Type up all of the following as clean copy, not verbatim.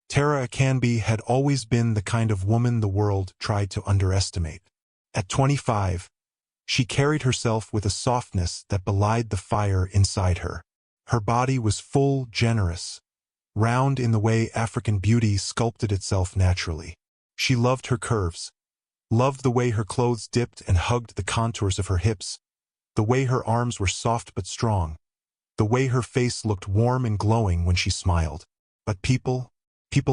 Tara Canby had always been the kind of woman the world tried to underestimate. At 25, she carried herself with a softness that belied the fire inside her. Her body was full, generous, round in the way African beauty sculpted itself naturally. She loved her curves, loved the way her clothes dipped and hugged the contours of her hips, the way her arms were soft but strong, the way her face looked warm and glowing when she smiled. But people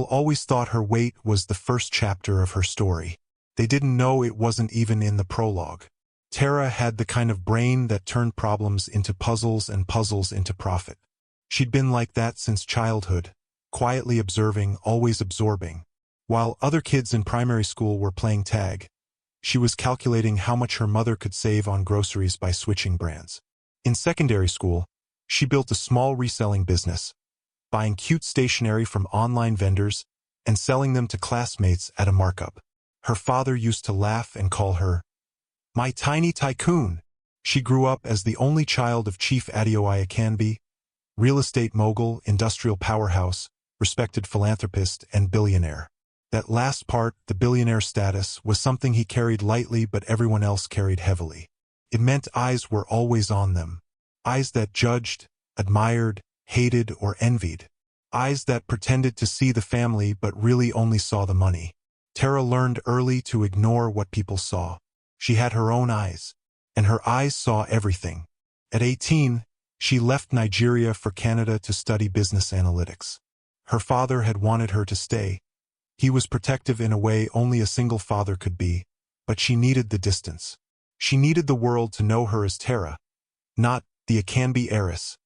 always thought her weight was the first chapter of her story. They didn't know it wasn't even in the prologue. Tara had the kind of brain that turned problems into puzzles and puzzles into profit. She'd been like that since childhood, quietly observing, always absorbing. While other kids in primary school were playing tag, she was calculating how much her mother could save on groceries by switching brands. In secondary school, she built a small reselling business, buying cute stationery from online vendors and selling them to classmates at a markup. Her father used to laugh and call her, "My tiny tycoon." She grew up as the only child of Chief Adeoye Canby, real estate mogul, industrial powerhouse, respected philanthropist, and billionaire. That last part, the billionaire status, was something he carried lightly but everyone else carried heavily. It meant eyes were always on them. Eyes that judged, admired, hated, or envied. Eyes that pretended to see the family but really only saw the money. Tara learned early to ignore what people saw. She had her own eyes, and her eyes saw everything. At 18, she left Nigeria for Canada to study business analytics. Her father had wanted her to stay. He was protective in a way only a single father could be, but she needed the distance. She needed the world to know her as Tara, not the Akanbi heiress,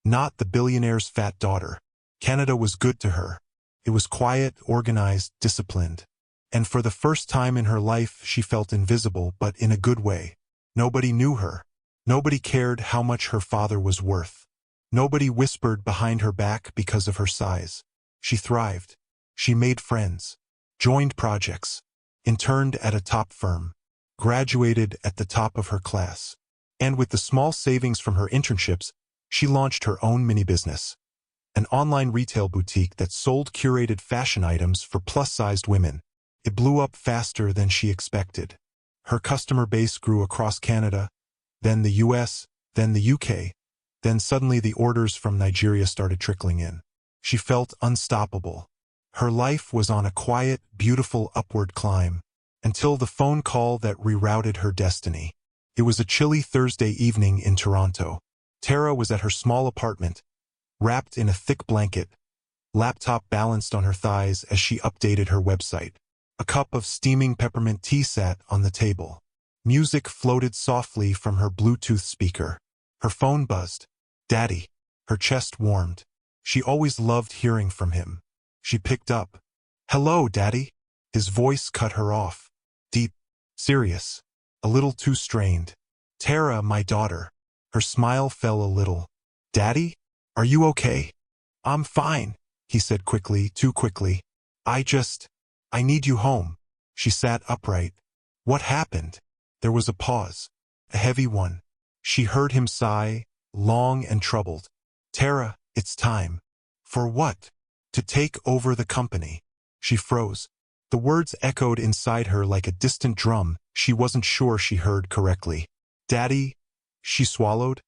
not the billionaire's fat daughter. Canada was good to her. It was quiet, organized, disciplined. And for the first time in her life she felt invisible, but in a good way. Nobody knew her. Nobody cared how much her father was worth. Nobody whispered behind her back because of her size. She thrived. She made friends, joined projects, interned at a top firm, graduated at the top of her class. And with the small savings from her internships, she launched her own mini-business, an online retail boutique that sold curated fashion items for plus-sized women. It blew up faster than she expected. Her customer base grew across Canada, then the US, then the UK, then suddenly the orders from Nigeria started trickling in. She felt unstoppable. Her life was on a quiet, beautiful upward climb, until the phone call that rerouted her destiny. It was a chilly Thursday evening in Toronto. Tara was at her small apartment, wrapped in a thick blanket, laptop balanced on her thighs as she updated her website. A cup of steaming peppermint tea sat on the table. Music floated softly from her Bluetooth speaker. Her phone buzzed. "Daddy." Her chest warmed. She always loved hearing from him. She picked up. "Hello, Daddy." His voice cut her off. Deep, serious, a little too strained. "Tara, my daughter." Her smile fell a little. "Daddy? Are you okay?" "I'm fine," he said quickly, too quickly. I need you home." She sat upright. "What happened?" There was a pause, a heavy one. She heard him sigh, long and troubled. "Tara, it's time." "For what?" "To take over the company." She froze. The words echoed inside her like a distant drum. She wasn't sure she heard correctly. "Daddy?" She swallowed.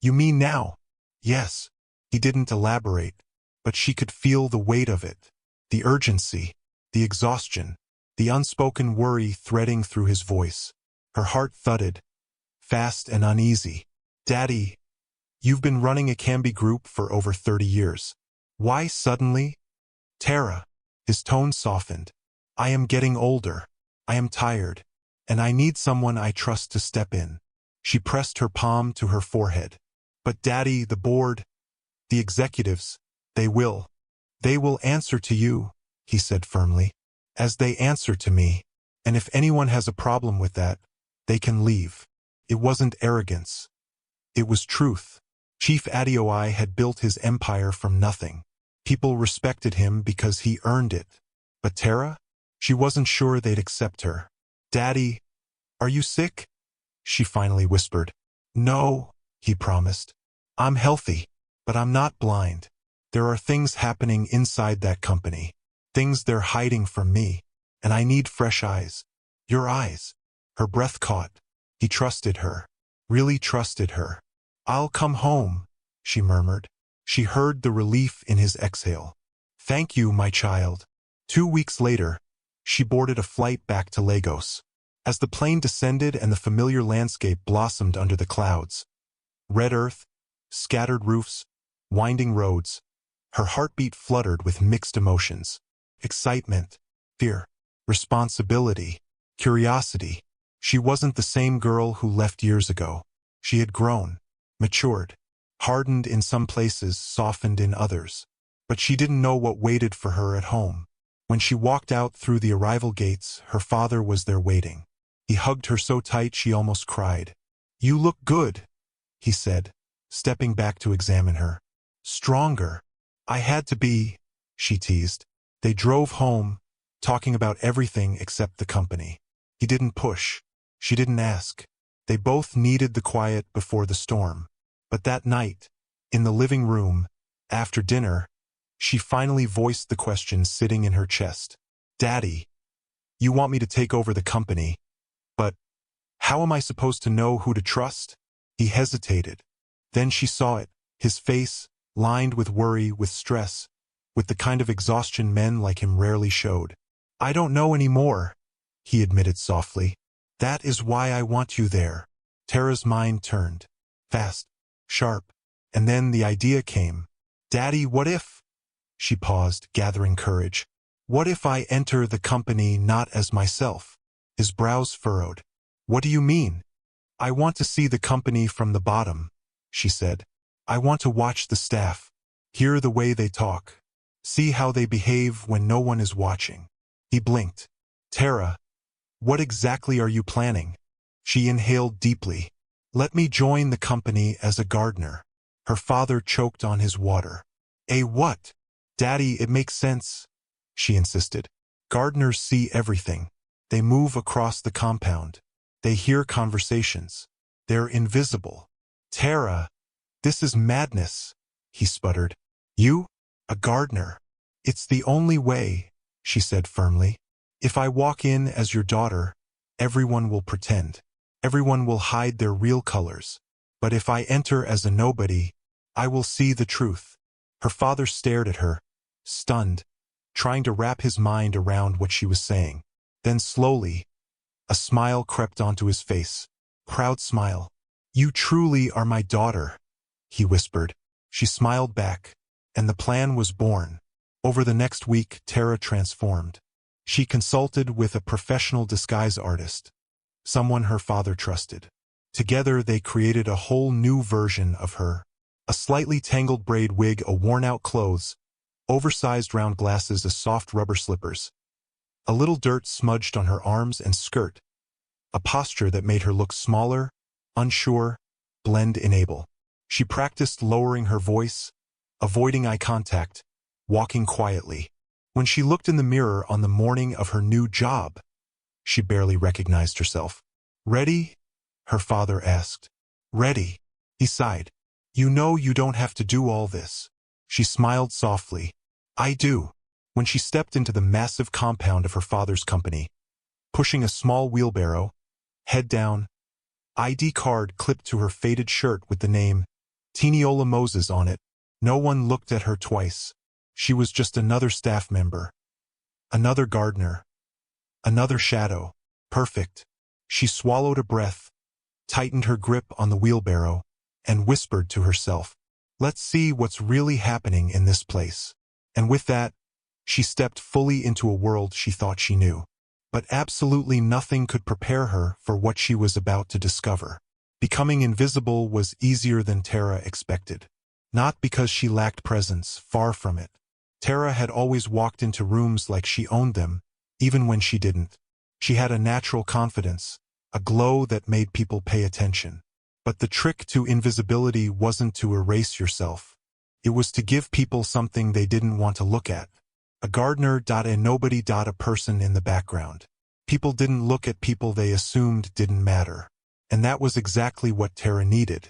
"You mean now?" "Yes." He didn't elaborate, but she could feel the weight of it, the urgency, the exhaustion, the unspoken worry threading through his voice. Her heart thudded, fast and uneasy. "Daddy, you've been running a Canby group for over 30 years. Why suddenly?" "Tara." His tone softened. "I am getting older. I am tired, and I need someone I trust to step in." She pressed her palm to her forehead. "But Daddy, the board, the executives, they will answer to you," he said firmly, "as they answer to me. And if anyone has a problem with that, they can leave." It wasn't arrogance. It was truth. Chief Adeoye had built his empire from nothing. People respected him because he earned it. But Tara? She wasn't sure they'd accept her. "Daddy, are you sick?" she finally whispered. "No," he promised. "I'm healthy, but I'm not blind. There are things happening inside that company. things they're hiding from me, and I need fresh eyes. Your eyes. Her breath caught. He trusted her. Really trusted her. I'll come home, she murmured. She heard the relief in his exhale. Thank you, my child. 2 weeks later, she boarded a flight back to Lagos. As the plane descended and the familiar landscape blossomed under the clouds, red earth, scattered roofs, winding roads, her heartbeat fluttered with mixed emotions. Excitement, fear, responsibility, curiosity. She wasn't the same girl who left years ago. She had grown, matured, hardened in some places, softened in others. But she didn't know what waited for her at home. When she walked out through the arrival gates, her father was there waiting. He hugged her so tight she almost cried. You look good, he said, stepping back to examine her. Stronger. I had to be, she teased. They drove home, talking about everything except the company. He didn't push. She didn't ask. They both needed the quiet before the storm. But that night, in the living room, after dinner, she finally voiced the question sitting in her chest. Daddy, you want me to take over the company, but how am I supposed to know who to trust? He hesitated. Then she saw it, his face, lined with worry, with stress, with the kind of exhaustion men like him rarely showed. I don't know anymore, he admitted softly. That is why I want you there. Tara's mind turned. Fast, sharp, and then the idea came. Daddy, what if? She paused, gathering courage. What if I enter the company not as myself? His brows furrowed. What do you mean? I want to see the company from the bottom, she said. I want to watch the staff, hear the way they talk, see how they behave when no one is watching. He blinked. Tara, what exactly are you planning? She inhaled deeply. Let me join the company as a gardener. Her father choked on his water. A what? Daddy, it makes sense, she insisted. Gardeners see everything. They move across the compound. They hear conversations. They're invisible. Tara, this is madness, he sputtered. You? A gardener? It's the only way, she said firmly. If I walk in as your daughter, everyone will pretend. Everyone will hide their real colors. But if I enter as a nobody, I will see the truth. Her father stared at her, stunned, trying to wrap his mind around what she was saying. Then slowly, a smile crept onto his face. Proud smile. You truly are my daughter, he whispered. She smiled back, and the plan was born. Over the next week, Tara transformed. She consulted with a professional disguise artist, someone her father trusted. Together they created a whole new version of her. A slightly tangled braid wig, a worn-out clothes, oversized round glasses, a soft rubber slippers. A little dirt smudged on her arms and skirt. A posture that made her look smaller, unsure, blend-inable. She practiced lowering her voice, avoiding eye contact, walking quietly. When she looked in the mirror on the morning of her new job, she barely recognized herself. Ready? Her father asked. Ready, he sighed. You know you don't have to do all this. She smiled softly. I do. When she stepped into the massive compound of her father's company, pushing a small wheelbarrow, head down, ID card clipped to her faded shirt with the name Tiniola Moses on it, no one looked at her twice. She was just another staff member. Another gardener. Another shadow. Perfect. She swallowed a breath, tightened her grip on the wheelbarrow, and whispered to herself, let's see what's really happening in this place. And with that, she stepped fully into a world she thought she knew. But absolutely nothing could prepare her for what she was about to discover. Becoming invisible was easier than Tara expected. Not because she lacked presence, far from it. Tara had always walked into rooms like she owned them, even when she didn't. She had a natural confidence, a glow that made people pay attention. But the trick to invisibility wasn't to erase yourself. It was to give people something they didn't want to look at. A gardener, a nobody, a person in the background. People didn't look at people they assumed didn't matter. And that was exactly what Tara needed.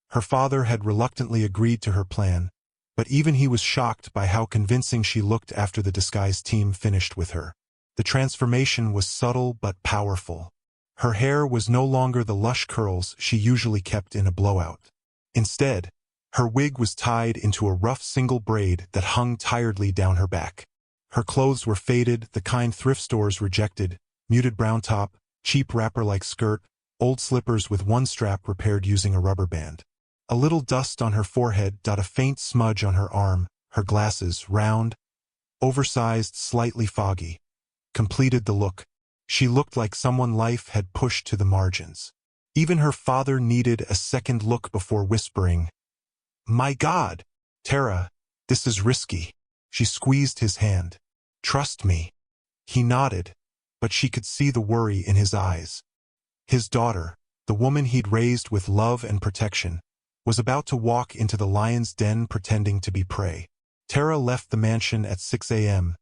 Her father had reluctantly agreed to her plan, But even he was shocked by how convincing she looked after the disguise team finished with her. The transformation was subtle but powerful. Her hair was no longer the lush curls she usually kept in a blowout. Instead, her wig was tied into a rough single braid that hung tiredly down her back. Her clothes were faded, the kind thrift stores rejected: muted brown top, cheap wrapper-like skirt, old slippers with one strap repaired using a rubber band. A little dust on her forehead, a faint smudge on her arm, her glasses, round, oversized, slightly foggy, completed the look. She looked like someone life had pushed to the margins. Even her father needed a second look before whispering, "My God, Tara, this is risky." She squeezed his hand. "Trust me." He nodded, but she could see the worry in his eyes. His daughter, the woman he'd raised with love and protection, was about to walk into the lion's den pretending to be prey. Tara left the mansion at 6 a.m.,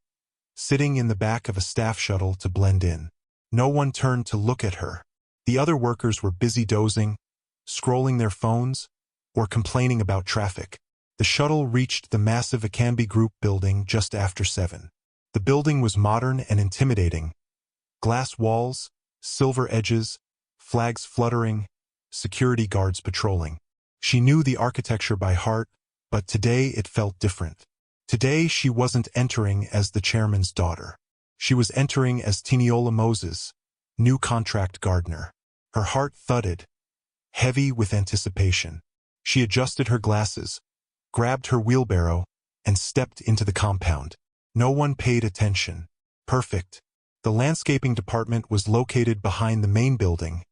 sitting in the back of a staff shuttle to blend in. No one turned to look at her. The other workers were busy dozing, scrolling their phones, or complaining about traffic. The shuttle reached the massive Akambi Group building just after 7. The building was modern and intimidating. Glass walls, silver edges, flags fluttering, security guards patrolling. She knew the architecture by heart, but today it felt different. Today she wasn't entering as the chairman's daughter. She was entering as Tiniola Moses, new contract Gardner. Her heart thudded, heavy with anticipation. She adjusted her glasses, grabbed her wheelbarrow, and stepped into the compound. No one paid attention. Perfect. The landscaping department was located behind the main building,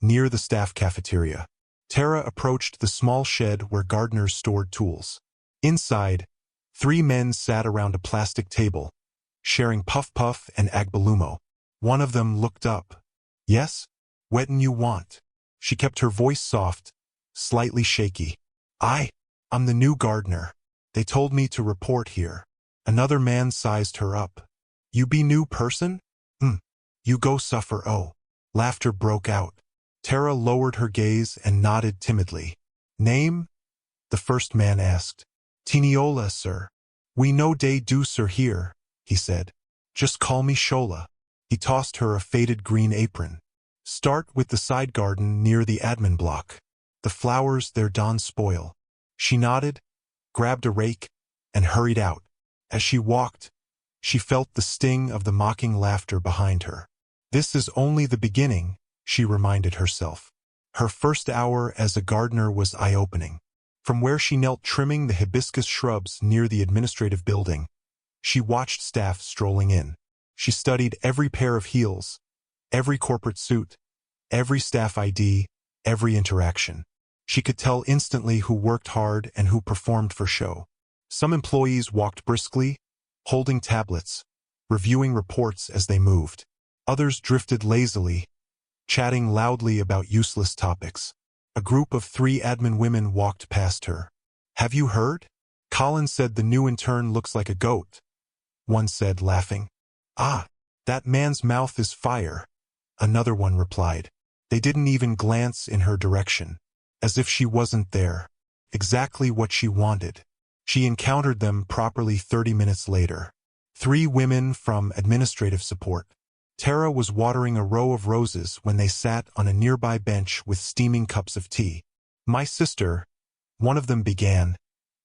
near the staff cafeteria. Tara approached the small shed where Gardner stored tools. Inside, 3 men sat around a plastic table, sharing Puff Puff and Agbalumo. One of them looked up. "Yes? Wetin you want?" She kept her voice soft, slightly shaky. I'm the new Gardner. They told me to report here." Another man sized her up. "You be new person? You go suffer." Oh. Laughter broke out. Tara lowered her gaze and nodded timidly. "Name?" the first man asked. "Tiniola, sir." "We no day do sir here," he said. "Just call me Shola." He tossed her a faded green apron. "Start with the side garden near the admin block. The flowers there don't spoil." She nodded, grabbed a rake, and hurried out. As she walked, she felt the sting of the mocking laughter behind her. This is only the beginning, she reminded herself. Her first hour as a gardener was eye-opening. From where she knelt trimming the hibiscus shrubs near the administrative building, she watched staff strolling in. She studied every pair of heels, every corporate suit, every staff ID, every interaction. She could tell instantly who worked hard and who performed for show. Some employees walked briskly, holding tablets, reviewing reports as they moved. Others drifted lazily, chatting loudly about useless topics. A group of 3 admin women walked past her. "Have you heard? Colin said the new intern looks like a goat," one said, laughing. "Ah, that man's mouth is fire," another one replied. They didn't even glance in her direction, as if she wasn't there. Exactly what she wanted. She encountered them properly 30 minutes later. 3 women from administrative support. Tara was watering a row of roses when they sat on a nearby bench with steaming cups of tea. "My sister," one of them began.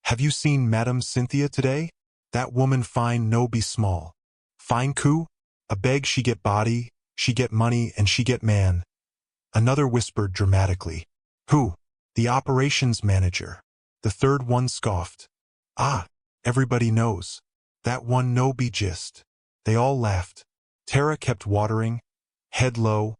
"Have you seen Madame Cynthia today? That woman fine no be small. Fine coup? A beg she get body, she get money, and she get man." Another whispered dramatically. "Who?" "The operations manager." The third one scoffed. "Ah, everybody knows. That one no be gist." They all laughed. Tara kept watering, head low,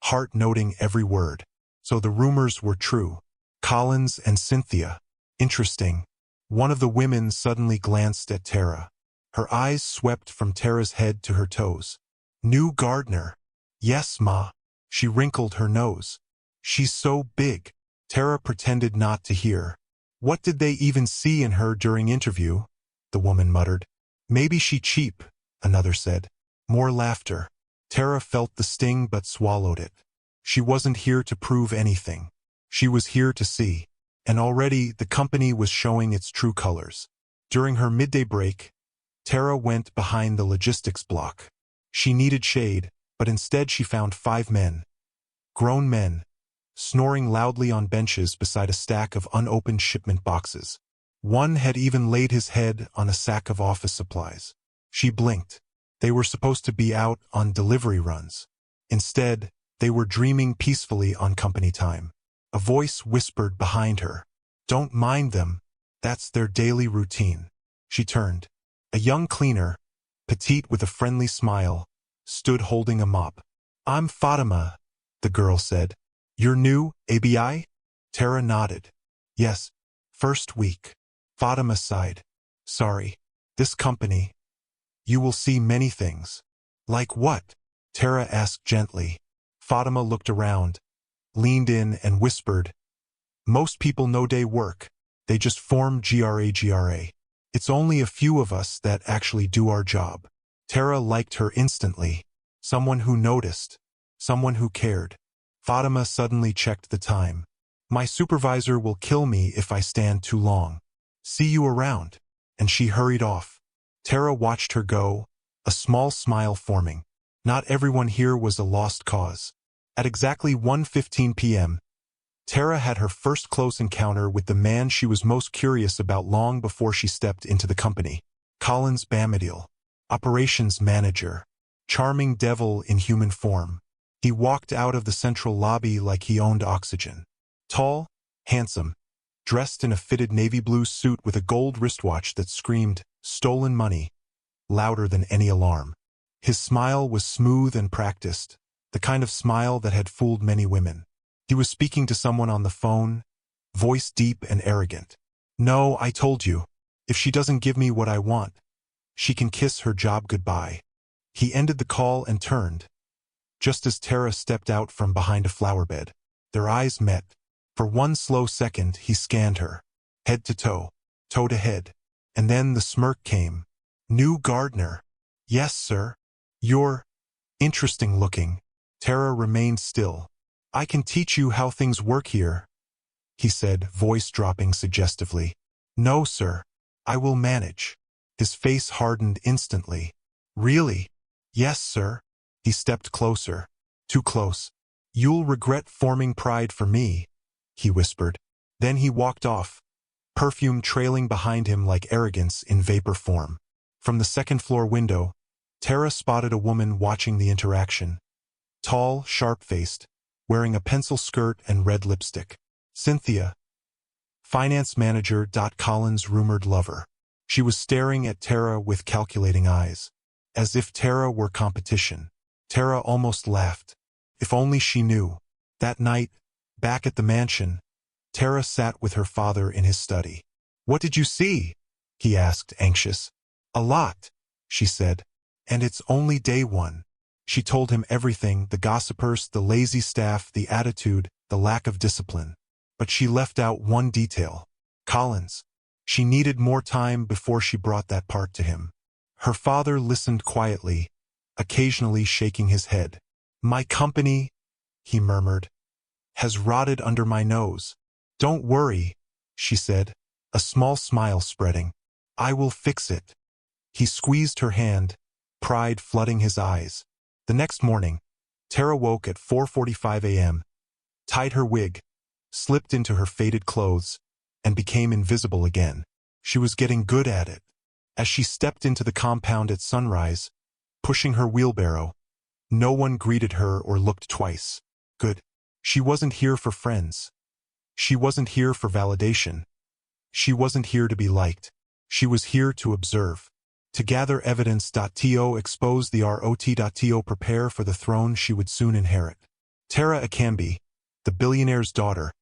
heart noting every word. So the rumors were true. Collins and Cynthia. Interesting. One of the women suddenly glanced at Tara. Her eyes swept from Tara's head to her toes. "New Gardner." "Yes, ma." She wrinkled her nose. "She's so big." Tara pretended not to hear. "What did they even see in her during interview?" the woman muttered. "Maybe she cheap," another said. More laughter. Tara felt the sting but swallowed it. She wasn't here to prove anything. She was here to see. And already the company was showing its true colors. During her midday break, Tara went behind the logistics block. She needed shade, but instead she found 5 men, grown men, snoring loudly on benches beside a stack of unopened shipment boxes. One had even laid his head on a sack of office supplies. She blinked. They were supposed to be out on delivery runs. Instead, they were dreaming peacefully on company time. A voice whispered behind her, "Don't mind them. That's their daily routine." She turned. A young cleaner, petite with a friendly smile, stood holding a mop. "I'm Fatima," the girl said. "You're new, ABI?" Tara nodded. "Yes, first week." Fatima sighed. "Sorry. This company. You will see many things." "Like what?" Tara asked gently. Fatima looked around, leaned in and whispered, "Most people no day work. They just form GRA. It's only a few of us that actually do our job." Tara liked her instantly. Someone who noticed. Someone who cared. Fatima suddenly checked the time. "My supervisor will kill me if I stand too long. See you around." And she hurried off. Tara watched her go, a small smile forming. Not everyone here was a lost cause. At exactly 1:15 p.m., Tara had her first close encounter with the man she was most curious about long before she stepped into the company. Collins Bamadil, operations manager, charming devil in human form. He walked out of the central lobby like he owned oxygen. Tall, handsome, dressed in a fitted navy blue suit with a gold wristwatch that screamed, "Stolen money," louder than any alarm. His smile was smooth and practiced, the kind of smile that had fooled many women. He was speaking to someone on the phone, voice deep and arrogant. "No, I told you. If she doesn't give me what I want, she can kiss her job goodbye." He ended the call and turned, just as Tara stepped out from behind a flower bed. Their eyes met. For one slow second, he scanned her, head to toe to head. And then the smirk came. "New Gardner." "Yes, sir. You're interesting looking." Tara remained still. "I can teach you how things work here," he said, voice dropping suggestively. "No, sir. I will manage." His face hardened instantly. "Really?" "Yes, sir." He stepped closer. Too close. "You'll regret forming Pride for me," he whispered. Then he walked off, perfume trailing behind him like arrogance in vapor form. From the second-floor window, Tara spotted a woman watching the interaction. Tall, sharp-faced, wearing a pencil skirt and red lipstick. Cynthia, finance manager. Collins' rumored lover. She was staring at Tara with calculating eyes, as if Tara were competition. Tara almost laughed. If only she knew. That night, back at the mansion, Tara sat with her father in his study. "What did you see?" he asked, anxious. "A lot," she said. "And it's only day one." She told him everything, the gossipers, the lazy staff, the attitude, the lack of discipline. But she left out one detail. Collins. She needed more time before she brought that part to him. Her father listened quietly, occasionally shaking his head. "My company," he murmured, "has rotted under my nose." "Don't worry," she said, a small smile spreading. "I will fix it." He squeezed her hand, pride flooding his eyes. The next morning, Tara woke at 4:45 a.m., tied her wig, slipped into her faded clothes, and became invisible again. She was getting good at it. As she stepped into the compound at sunrise, pushing her wheelbarrow, no one greeted her or looked twice. Good. She wasn't here for friends. She wasn't here for validation. She wasn't here to be liked. She was here to observe. To gather evidence. To expose the rot. Prepare for the throne she would soon inherit. Tara Akambi, the billionaire's daughter,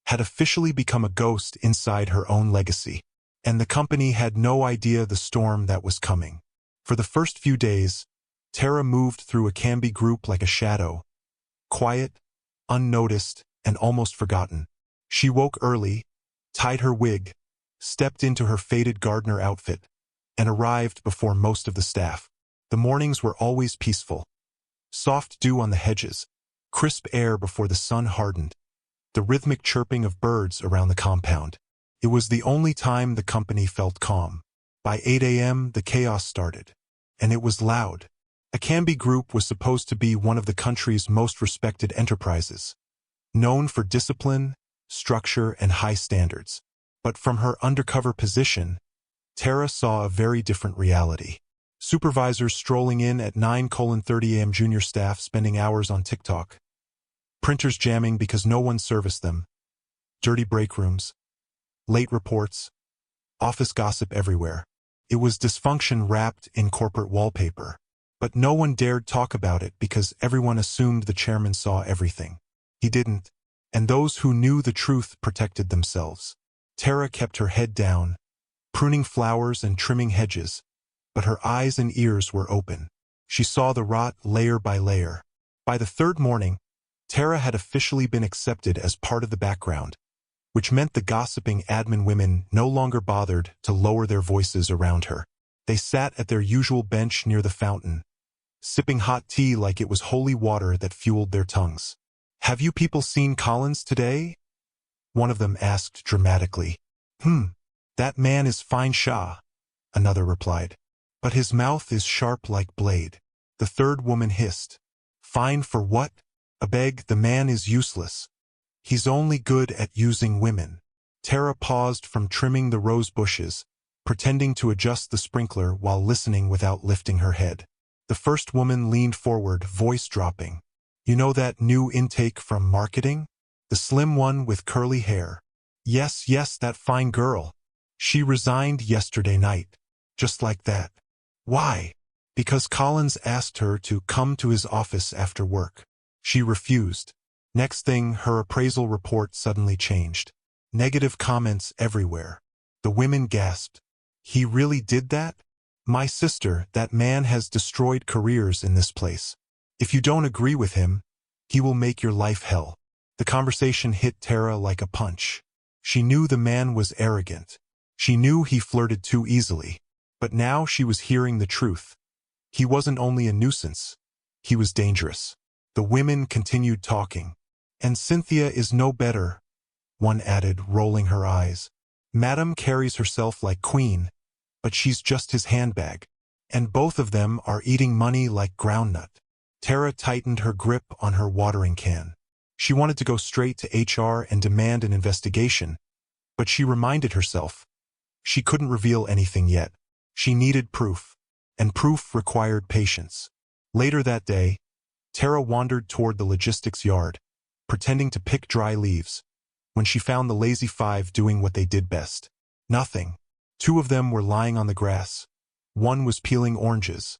had officially become a ghost inside her own legacy. And the company had no idea the storm that was coming. For the first few days, Tara moved through Akambi Group like a shadow, quiet, unnoticed, and almost forgotten. She woke early, tied her wig, stepped into her faded Gardner outfit, and arrived before most of the staff. The mornings were always peaceful. Soft dew on the hedges, crisp air before the sun hardened, the rhythmic chirping of birds around the compound. It was the only time the company felt calm. By 8 a.m., the chaos started. And it was loud. A Canby Group was supposed to be one of the country's most respected enterprises, known for discipline, structure, and high standards. But from her undercover position, Tara saw a very different reality. Supervisors strolling in at 9:30 a.m., junior staff spending hours on TikTok, printers jamming because no one serviced them, dirty break rooms, late reports, office gossip everywhere. It was dysfunction wrapped in corporate wallpaper. But no one dared talk about it because everyone assumed the chairman saw everything. He didn't, and those who knew the truth protected themselves. Tara kept her head down, pruning flowers and trimming hedges, but her eyes and ears were open. She saw the rot layer by layer. By the third morning, Tara had officially been accepted as part of the background, which meant the gossiping admin women no longer bothered to lower their voices around her. They sat at their usual bench near the fountain, sipping hot tea like it was holy water that fueled their tongues. "Have you people seen Collins today?" one of them asked dramatically. That man is fine Shah," another replied. "But his mouth is sharp like blade." The third woman hissed. "Fine for what? Abeg, the man is useless. He's only good at using women." Tara paused from trimming the rose bushes, pretending to adjust the sprinkler while listening without lifting her head. The first woman leaned forward, voice dropping. "You know that new intake from marketing? The slim one with curly hair." Yes, that fine girl. She resigned yesterday night. Just like that." "Why?" "Because Collins asked her to come to his office after work. She refused." Next thing, her appraisal report suddenly changed. Negative comments everywhere. The women gasped. "He really did that? My sister, that man has destroyed careers in this place. If you don't agree with him, he will make your life hell." The conversation hit Tara like a punch. She knew the man was arrogant. She knew he flirted too easily. But now she was hearing the truth. He wasn't only a nuisance. He was dangerous. The women continued talking. "And Cynthia is no better," one added, rolling her eyes. "Madam carries herself like queen, but she's just his handbag. And both of them are eating money like groundnut." Tara tightened her grip on her watering can. She wanted to go straight to HR and demand an investigation, but she reminded herself she couldn't reveal anything yet. She needed proof, and proof required patience. Later that day, Tara wandered toward the logistics yard, pretending to pick dry leaves, when she found the lazy five doing what they did best. Nothing. Two of them were lying on the grass. One was peeling oranges.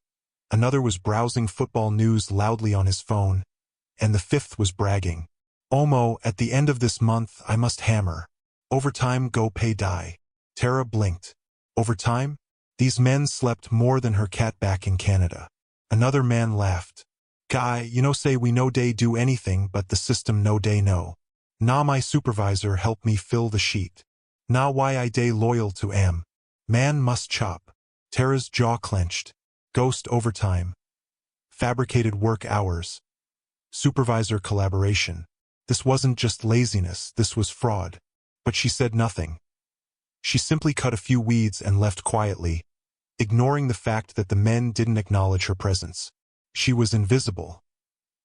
Another was browsing football news loudly on his phone. And the fifth was bragging. "Omo, at the end of this month, I must hammer. Overtime go pay die." Tara blinked. Overtime? These men slept more than her cat back in Canada. Another man laughed. "Guy, you know say we no day do anything but the system no day know. Nah my supervisor help me fill the sheet. Nah why I day loyal to am. Man must chop." Tara's jaw clenched. Ghost overtime. Fabricated work hours. Supervisor collaboration. This wasn't just laziness, this was fraud. But she said nothing. She simply cut a few weeds and left quietly, ignoring the fact that the men didn't acknowledge her presence. She was invisible.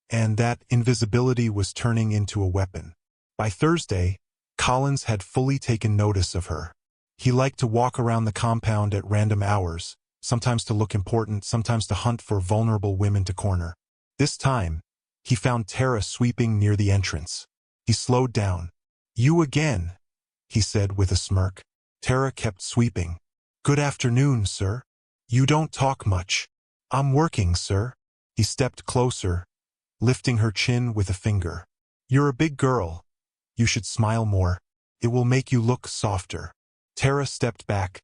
And that invisibility was turning into a weapon. By Thursday, Collins had fully taken notice of her. He liked to walk around the compound at random hours, sometimes to look important, sometimes to hunt for vulnerable women to corner. This time, he found Tara sweeping near the entrance. He slowed down. "You again," he said with a smirk. Tara kept sweeping. "Good afternoon, sir. You don't talk much." "I'm working, sir." He stepped closer, lifting her chin with a finger. "You're a big girl. You should smile more. It will make you look softer." Tara stepped back,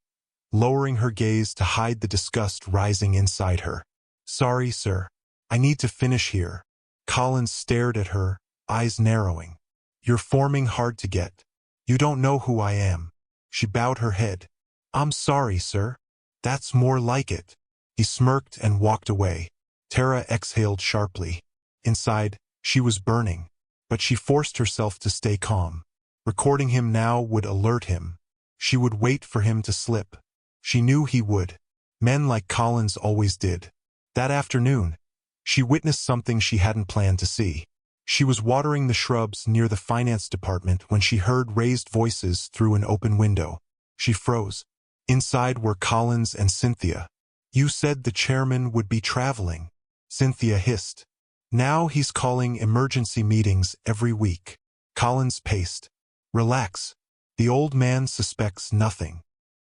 lowering her gaze to hide the disgust rising inside her. "Sorry, sir. I need to finish here." Collins stared at her, eyes narrowing. "You're forming hard to get. You don't know who I am." She bowed her head. "I'm sorry, sir. That's more like it." He smirked and walked away. Tara exhaled sharply. Inside, she was burning, but she forced herself to stay calm. Recording him now would alert him. She would wait for him to slip. She knew he would. Men like Collins always did. That afternoon, she witnessed something she hadn't planned to see. She was watering the shrubs near the finance department when she heard raised voices through an open window. She froze. Inside were Collins and Cynthia. "You said the chairman would be traveling," Cynthia hissed. "Now he's calling emergency meetings every week." Collins paced. "Relax. The old man suspects nothing."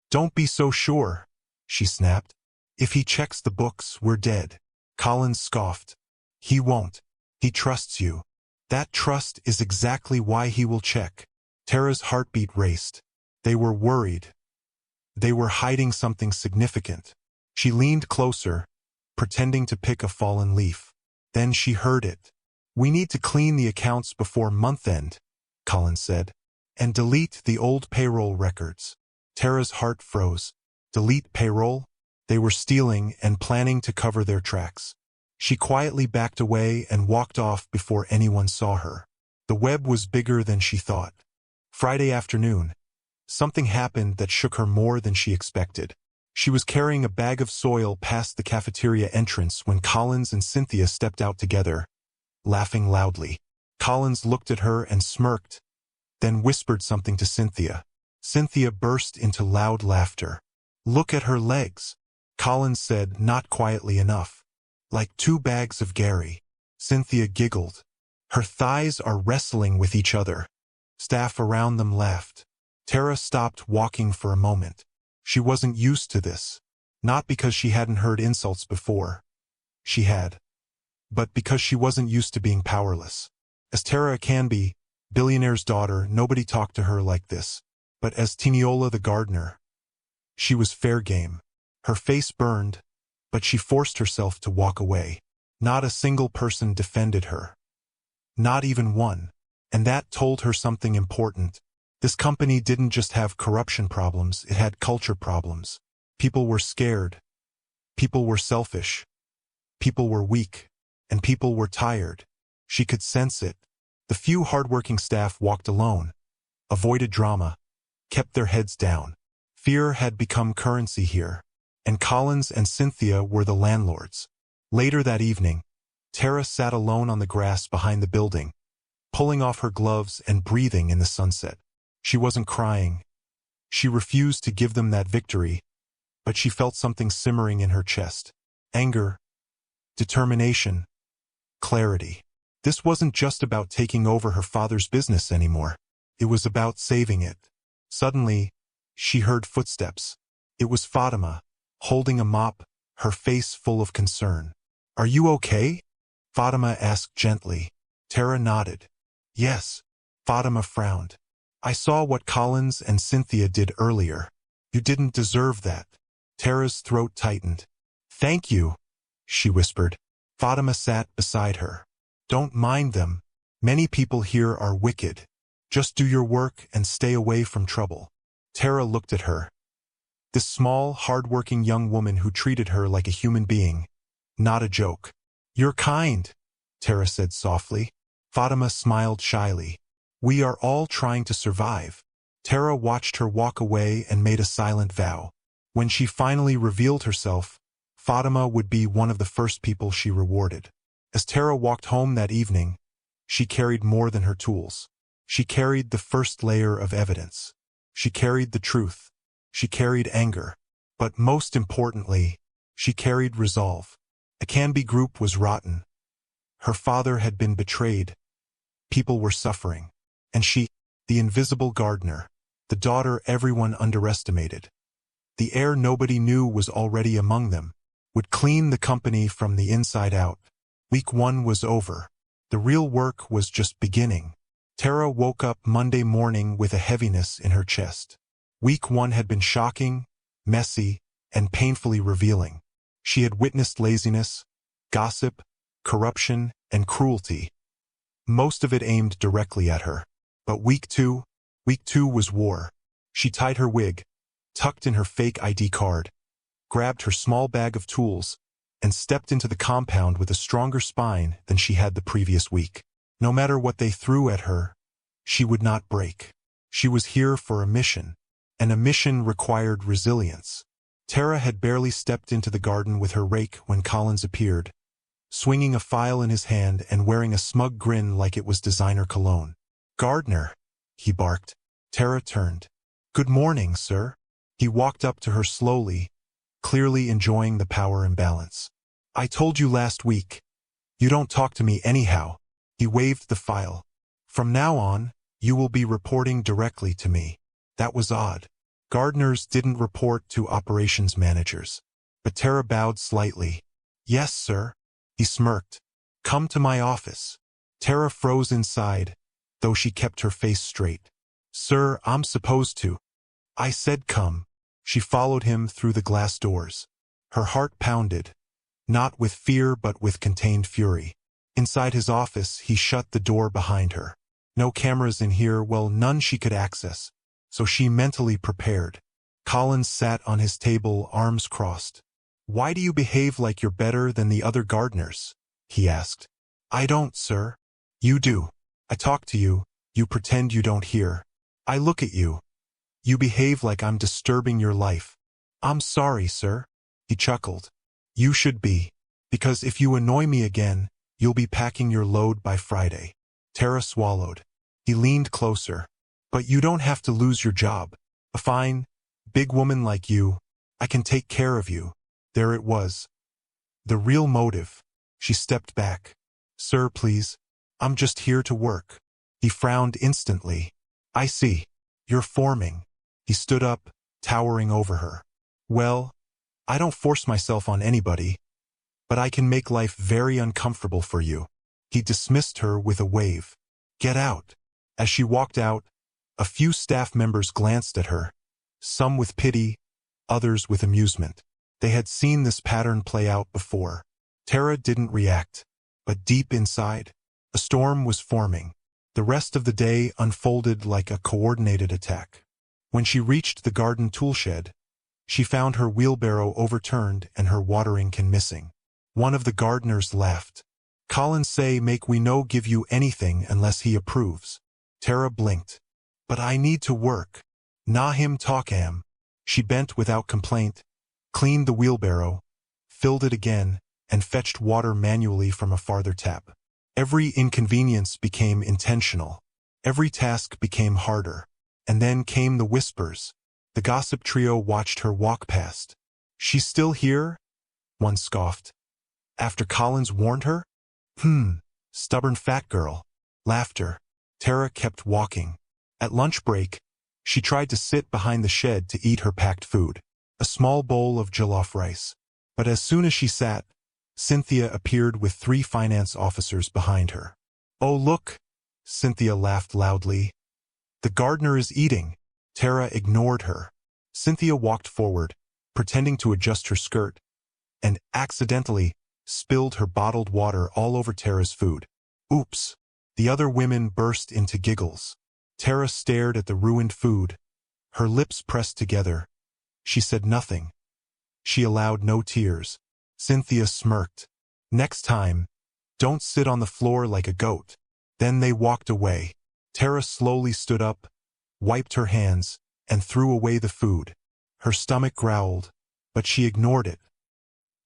"Don't be so sure," she snapped. "If he checks the books, we're dead." Collins scoffed. "He won't. He trusts you. That trust is exactly why he will check." Tara's heartbeat raced. They were worried. They were hiding something significant. She leaned closer, pretending to pick a fallen leaf. Then she heard it. "We need to clean the accounts before month-end," Collins said, "and delete the old payroll records." Tara's heart froze. Delete payroll? They were stealing and planning to cover their tracks. She quietly backed away and walked off before anyone saw her. The web was bigger than she thought. Friday afternoon, something happened that shook her more than she expected. She was carrying a bag of soil past the cafeteria entrance when Collins and Cynthia stepped out together, laughing loudly. Collins looked at her and smirked, then whispered something to Cynthia. Cynthia burst into loud laughter. "Look at her legs," Collins said, not quietly enough. "Like 2 bags of Gary." Cynthia giggled. "Her thighs are wrestling with each other." Staff around them laughed. Tara stopped walking for a moment. She wasn't used to this. Not because she hadn't heard insults before. She had. But because she wasn't used to being powerless. As Tara Canby, billionaire's daughter, nobody talked to her like this. But as Tiniola the Gardner, she was fair game. Her face burned, but she forced herself to walk away. Not a single person defended her. Not even one. And that told her something important. This company didn't just have corruption problems, it had culture problems. People were scared. People were selfish. People were weak. And people were tired. She could sense it. The few hardworking staff walked alone, avoided drama, kept their heads down. Fear had become currency here, and Collins and Cynthia were the landlords. Later that evening, Tara sat alone on the grass behind the building, pulling off her gloves and breathing in the sunset. She wasn't crying. She refused to give them that victory, but she felt something simmering in her chest. Anger, determination, clarity. This wasn't just about taking over her father's business anymore. It was about saving it. Suddenly, she heard footsteps. It was Fatima, holding a mop, her face full of concern. "Are you okay?" Fatima asked gently. Tara nodded. "Yes." Fatima frowned. "I saw what Collins and Cynthia did earlier. You didn't deserve that." Tara's throat tightened. "Thank you," she whispered. Fatima sat beside her. "Don't mind them. Many people here are wicked. Just do your work and stay away from trouble." Tara looked at her. This small, hard-working young woman who treated her like a human being. Not a joke. "You're kind," Tara said softly. Fatima smiled shyly. "We are all trying to survive." Tara watched her walk away and made a silent vow. When she finally revealed herself, Fatima would be one of the first people she rewarded. As Tara walked home that evening, she carried more than her tools. She carried the first layer of evidence. She carried the truth. She carried anger. But most importantly, she carried resolve. The Canby Group was rotten. Her father had been betrayed. People were suffering. And she, the invisible Gardner, the daughter everyone underestimated, the heir nobody knew was already among them, would clean the company from the inside out. Week 1 was over. The real work was just beginning. Tara woke up Monday morning with a heaviness in her chest. Week 1 had been shocking, messy, and painfully revealing. She had witnessed laziness, gossip, corruption, and cruelty. Most of it aimed directly at her. But week two was war. She tied her wig, tucked in her fake ID card, grabbed her small bag of tools, and stepped into the compound with a stronger spine than she had the previous week. No matter what they threw at her, she would not break. She was here for a mission, and a mission required resilience. Tara had barely stepped into the garden with her rake when Collins appeared, swinging a file in his hand and wearing a smug grin like it was designer cologne. "Gardner," he barked. Tara turned. "Good morning, sir." He walked up to her slowly, clearly enjoying the power imbalance. "I told you last week. You don't talk to me anyhow." He waved the file. "From now on, you will be reporting directly to me." That was odd. Gardeners didn't report to operations managers. But Tara bowed slightly. "Yes, sir." He smirked. "Come to my office." Tara froze inside, though she kept her face straight. "Sir, I'm supposed to." "I said come." She followed him through the glass doors. Her heart pounded, not with fear but with contained fury. Inside his office, he shut the door behind her. No cameras in here, well, none she could access, so she mentally prepared. Collins sat on his table, arms crossed. "Why do you behave like you're better than the other gardeners?" he asked. "I don't, sir." "You do. I talk to you, you pretend you don't hear. I look at you. You behave like I'm disturbing your life." "I'm sorry, sir." He chuckled. "You should be. Because if you annoy me again, you'll be packing your load by Friday." Tara swallowed. He leaned closer. "But you don't have to lose your job. A fine, big woman like you, I can take care of you." There it was. The real motive. She stepped back. "Sir, please. I'm just here to work." He frowned instantly. "I see. You're forming." He stood up, towering over her. "Well, I don't force myself on anybody, but I can make life very uncomfortable for you." He dismissed her with a wave. "Get out." As she walked out, a few staff members glanced at her, some with pity, others with amusement. They had seen this pattern play out before. Tara didn't react, but deep inside, a storm was forming. The rest of the day unfolded like a coordinated attack. When she reached the garden toolshed, she found her wheelbarrow overturned and her watering can missing. One of the gardeners laughed. "Collins say make we no give you anything unless he approves." Tara blinked. "But I need to work." "Na him talk am." She bent without complaint, cleaned the wheelbarrow, filled it again, and fetched water manually from a farther tap. Every inconvenience became intentional. Every task became harder. And then came the whispers. The gossip trio watched her walk past. "She's still here?" one scoffed. "After Collins warned her?" Stubborn fat girl." Laughter. Tara kept walking. At lunch break, she tried to sit behind the shed to eat her packed food, a small bowl of jollof rice. But as soon as she sat, Cynthia appeared with 3 finance officers behind her. "Oh, look!" Cynthia laughed loudly. "The gardener is eating." Tara ignored her. Cynthia walked forward, pretending to adjust her skirt, and accidentally spilled her bottled water all over Tara's food. "Oops." The other women burst into giggles. Tara stared at the ruined food, her lips pressed together. She said nothing. She allowed no tears. Cynthia smirked. "Next time, don't sit on the floor like a goat." Then they walked away. Tara slowly stood up, wiped her hands, and threw away the food. Her stomach growled, but she ignored it.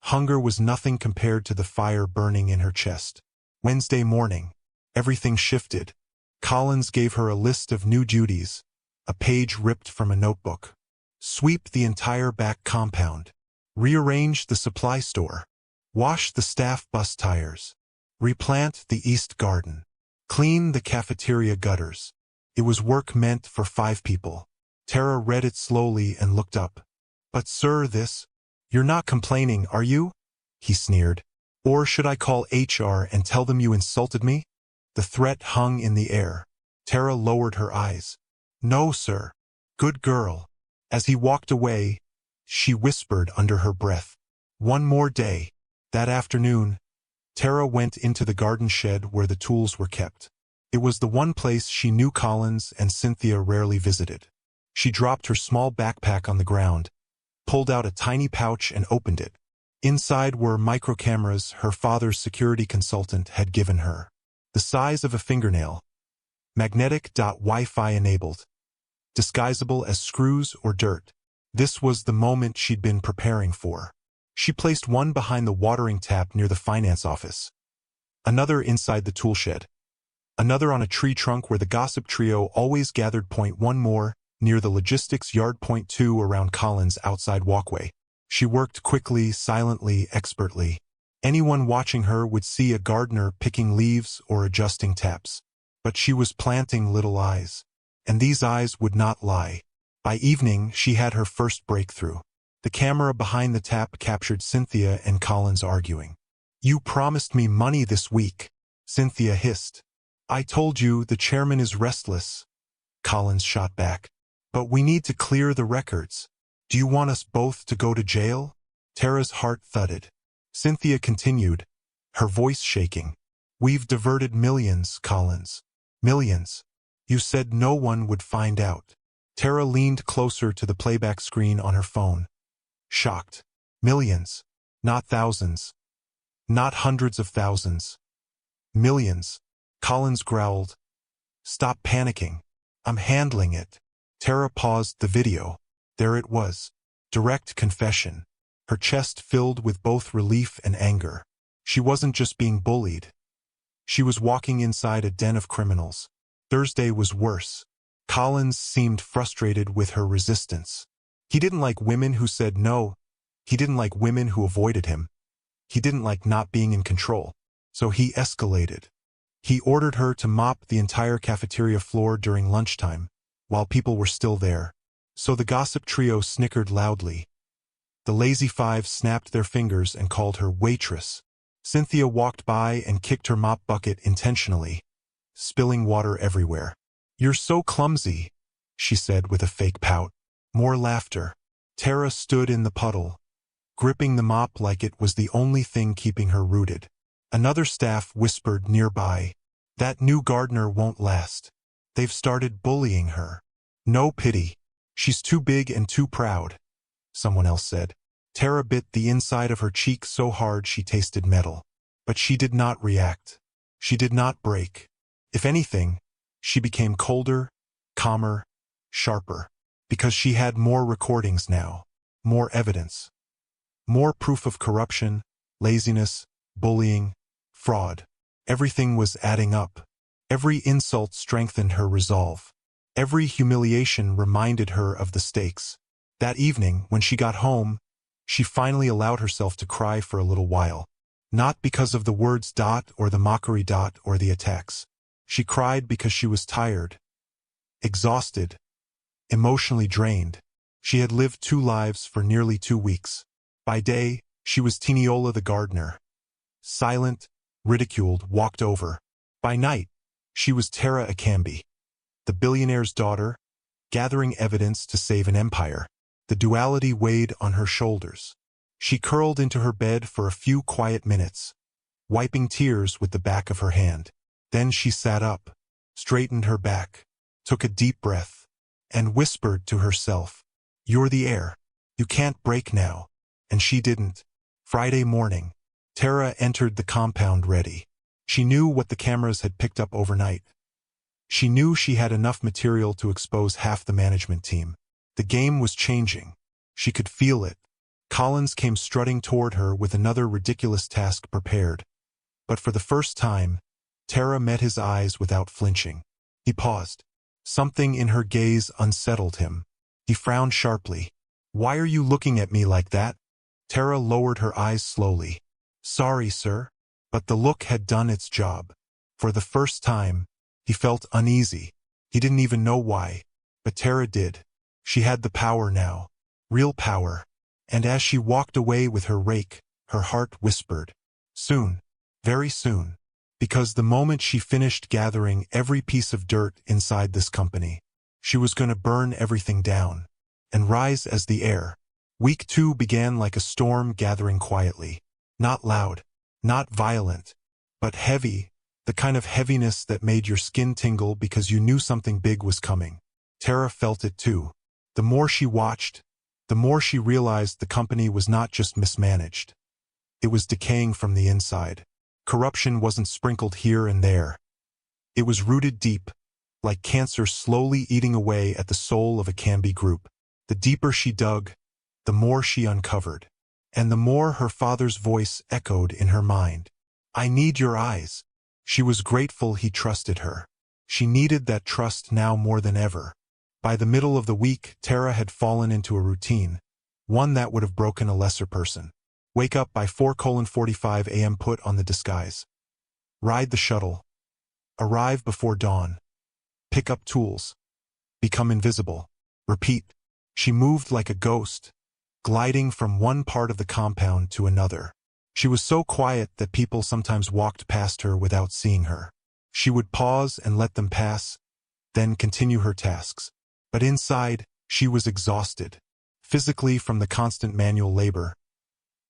Hunger was nothing compared to the fire burning in her chest. Wednesday morning, everything shifted. Collins gave her a list of new duties, a page ripped from a notebook. Sweep the entire back compound. Rearrange the supply store. Wash the staff bus tires. Replant the east garden. Clean the cafeteria gutters. It was work meant for 5 people. Tara read it slowly and looked up. "But sir, this—" "You're not complaining, are you?" he sneered. "Or should I call HR and tell them you insulted me?" The threat hung in the air. Tara lowered her eyes. "No, sir." "Good girl." As he walked away, she whispered under her breath, "One more day." That afternoon, Tara went into the garden shed where the tools were kept. It was the one place she knew Collins and Cynthia rarely visited. She dropped her small backpack on the ground, pulled out a tiny pouch and opened it. Inside were microcameras her father's security consultant had given her. The size of a fingernail. Magnetic Wi-Fi enabled. Disguisable as screws or dirt. This was the moment she'd been preparing for. She placed one behind the watering tap near the finance office, another inside the toolshed, another on a tree trunk where the gossip trio always gathered. One more, near the logistics yard. Two, around Colin's outside walkway. She worked quickly, silently, expertly. Anyone watching her would see a gardener picking leaves or adjusting taps. But she was planting little eyes. And these eyes would not lie. By evening, she had her first breakthrough. The camera behind the tap captured Cynthia and Collins arguing. "You promised me money this week," Cynthia hissed. "I told you the chairman is restless," Collins shot back. "But we need to clear the records. Do you want us both to go to jail?" Tara's heart thudded. Cynthia continued, her voice shaking. "We've diverted millions, Collins. Millions. You said no one would find out." Tara leaned closer to the playback screen on her phone. Shocked. "Millions. Not thousands. Not hundreds of thousands. Millions." Collins growled. "Stop panicking. I'm handling it." Tara paused the video. There it was. Direct confession. Her chest filled with both relief and anger. She wasn't just being bullied. She was walking inside a den of criminals. Thursday was worse. Collins seemed frustrated with her resistance. He didn't like women who said no. He didn't like women who avoided him. He didn't like not being in control. So he escalated. He ordered her to mop the entire cafeteria floor during lunchtime, while people were still there. So the gossip trio snickered loudly. The lazy five snapped their fingers and called her waitress. Cynthia walked by and kicked her mop bucket intentionally, spilling water everywhere. "You're so clumsy," she said with a fake pout. More laughter. Tara stood in the puddle, gripping the mop like it was the only thing keeping her rooted. Another staff whispered nearby, "That new Gardner won't last. They've started bullying her." "No pity. She's too big and too proud," someone else said. Tara bit the inside of her cheek so hard she tasted metal. But she did not react. She did not break. If anything, she became colder, calmer, sharper. Because she had more recordings now, more evidence, more proof of corruption, laziness, bullying, fraud. Everything was adding up. Every insult strengthened her resolve. Every humiliation reminded her of the stakes. That evening, when she got home, she finally allowed herself to cry for a little while. Not because of the words or the mockery or the attacks. She cried because she was tired, exhausted, emotionally drained. She had lived 2 lives for nearly 2 weeks. By day, she was Tiniola the gardener. Silent, ridiculed, walked over. By night, she was Tara Akambi, the billionaire's daughter, gathering evidence to save an empire. The duality weighed on her shoulders. She curled into her bed for a few quiet minutes, wiping tears with the back of her hand. Then she sat up, straightened her back, took a deep breath, and whispered to herself, "You're the heir. You can't break now." And she didn't. Friday morning, Tara entered the compound ready. She knew what the cameras had picked up overnight. She knew she had enough material to expose half the management team. The game was changing. She could feel it. Collins came strutting toward her with another ridiculous task prepared. But for the first time, Tara met his eyes without flinching. He paused. Something in her gaze unsettled him. He frowned sharply. "Why are you looking at me like that?" Tara lowered her eyes slowly. "Sorry, sir." But the look had done its job. For the first time, he felt uneasy. He didn't even know why. But Tara did. She had the power now. Real power. And as she walked away with her rake, her heart whispered, "Soon. Very soon." Because the moment she finished gathering every piece of dirt inside this company, she was going to burn everything down and rise as the heir. Week 2 began like a storm gathering quietly. Not loud, not violent, but heavy, the kind of heaviness that made your skin tingle because you knew something big was coming. Tara felt it too. The more she watched, the more she realized the company was not just mismanaged. It was decaying from the inside. Corruption wasn't sprinkled here and there. It was rooted deep, like cancer slowly eating away at the soul of a Canby group. The deeper she dug, the more she uncovered, and the more her father's voice echoed in her mind. I need your eyes. She was grateful he trusted her. She needed that trust now more than ever. By the middle of the week, Tara had fallen into a routine, one that would have broken a lesser person. Wake up by 4:45 a.m. Put on the disguise. Ride the shuttle. Arrive before dawn. Pick up tools. Become invisible. Repeat. She moved like a ghost, gliding from one part of the compound to another. She was so quiet that people sometimes walked past her without seeing her. She would pause and let them pass, then continue her tasks. But inside, she was exhausted. Physically from the constant manual labor,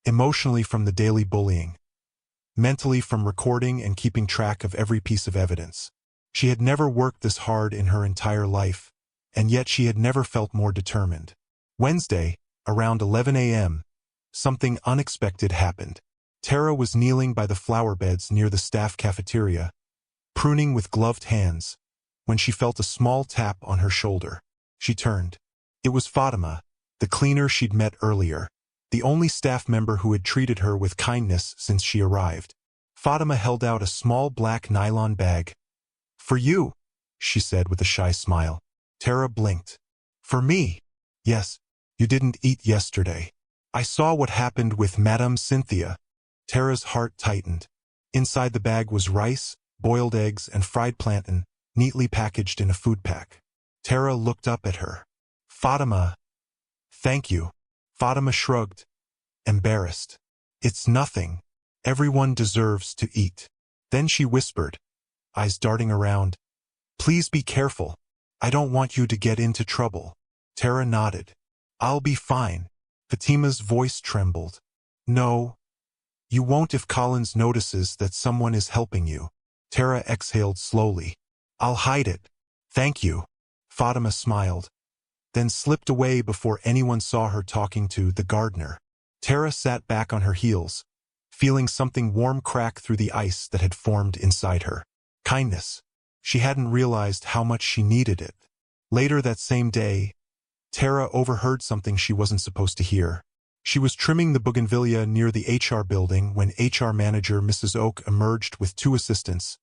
emotionally from the daily bullying, mentally from recording and keeping track of every piece of evidence. She had never worked this hard in her entire life, and yet she had never felt more determined. Wednesday, around 11 a.m., something unexpected happened. Tara was kneeling by the flower beds near the staff cafeteria, pruning with gloved hands, when she felt a small tap on her shoulder. She turned. It was Fatima, the cleaner she'd met earlier, the only staff member who had treated her with kindness since she arrived. Fatima held out a small black nylon bag. "For you," she said with a shy smile. Tara blinked. "For me?" "Yes. You didn't eat yesterday. I saw what happened with Madame Cynthia." Tara's heart tightened. Inside the bag was rice, boiled eggs, and fried plantain, neatly packaged in a food pack. Tara looked up at her. "Fatima." "Thank you." Fatima shrugged, embarrassed. "It's nothing. Everyone deserves to eat." Then she whispered, eyes darting around, "Please be careful. I don't want you to get into trouble." Tara nodded. "I'll be fine." Fatima's voice trembled. "No, you won't if Collins notices that someone is helping you." Tara exhaled slowly. "I'll hide it." "Thank you." Fatima smiled, then slipped away before anyone saw her talking to the Gardner. Tara sat back on her heels, feeling something warm crack through the ice that had formed inside her. Kindness. She hadn't realized how much she needed it. Later that same day, Tara overheard something she wasn't supposed to hear. She was trimming the bougainvillea near the HR building when HR manager Mrs. Oak emerged with two assistants,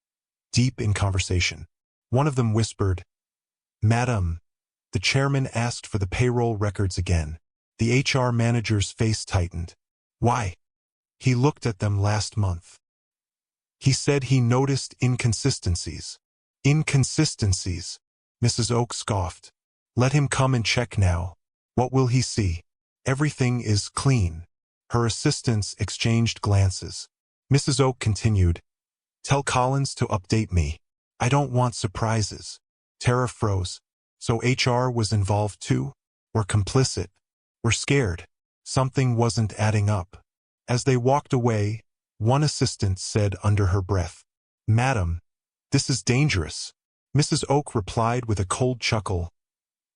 deep in conversation. One of them whispered, "Madam." The chairman asked for the payroll records again. The HR manager's face tightened. "Why?" "He looked at them last month. He said he noticed inconsistencies." "Inconsistencies?" Mrs. Oak scoffed. "Let him come and check now. What will he see? Everything is clean." Her assistants exchanged glances. Mrs. Oak continued, "Tell Collins to update me. I don't want surprises." Tara froze. So HR was involved too? We're complicit. We're scared. Something wasn't adding up. As they walked away, one assistant said under her breath, "Madam, this is dangerous." Mrs. Oak replied with a cold chuckle,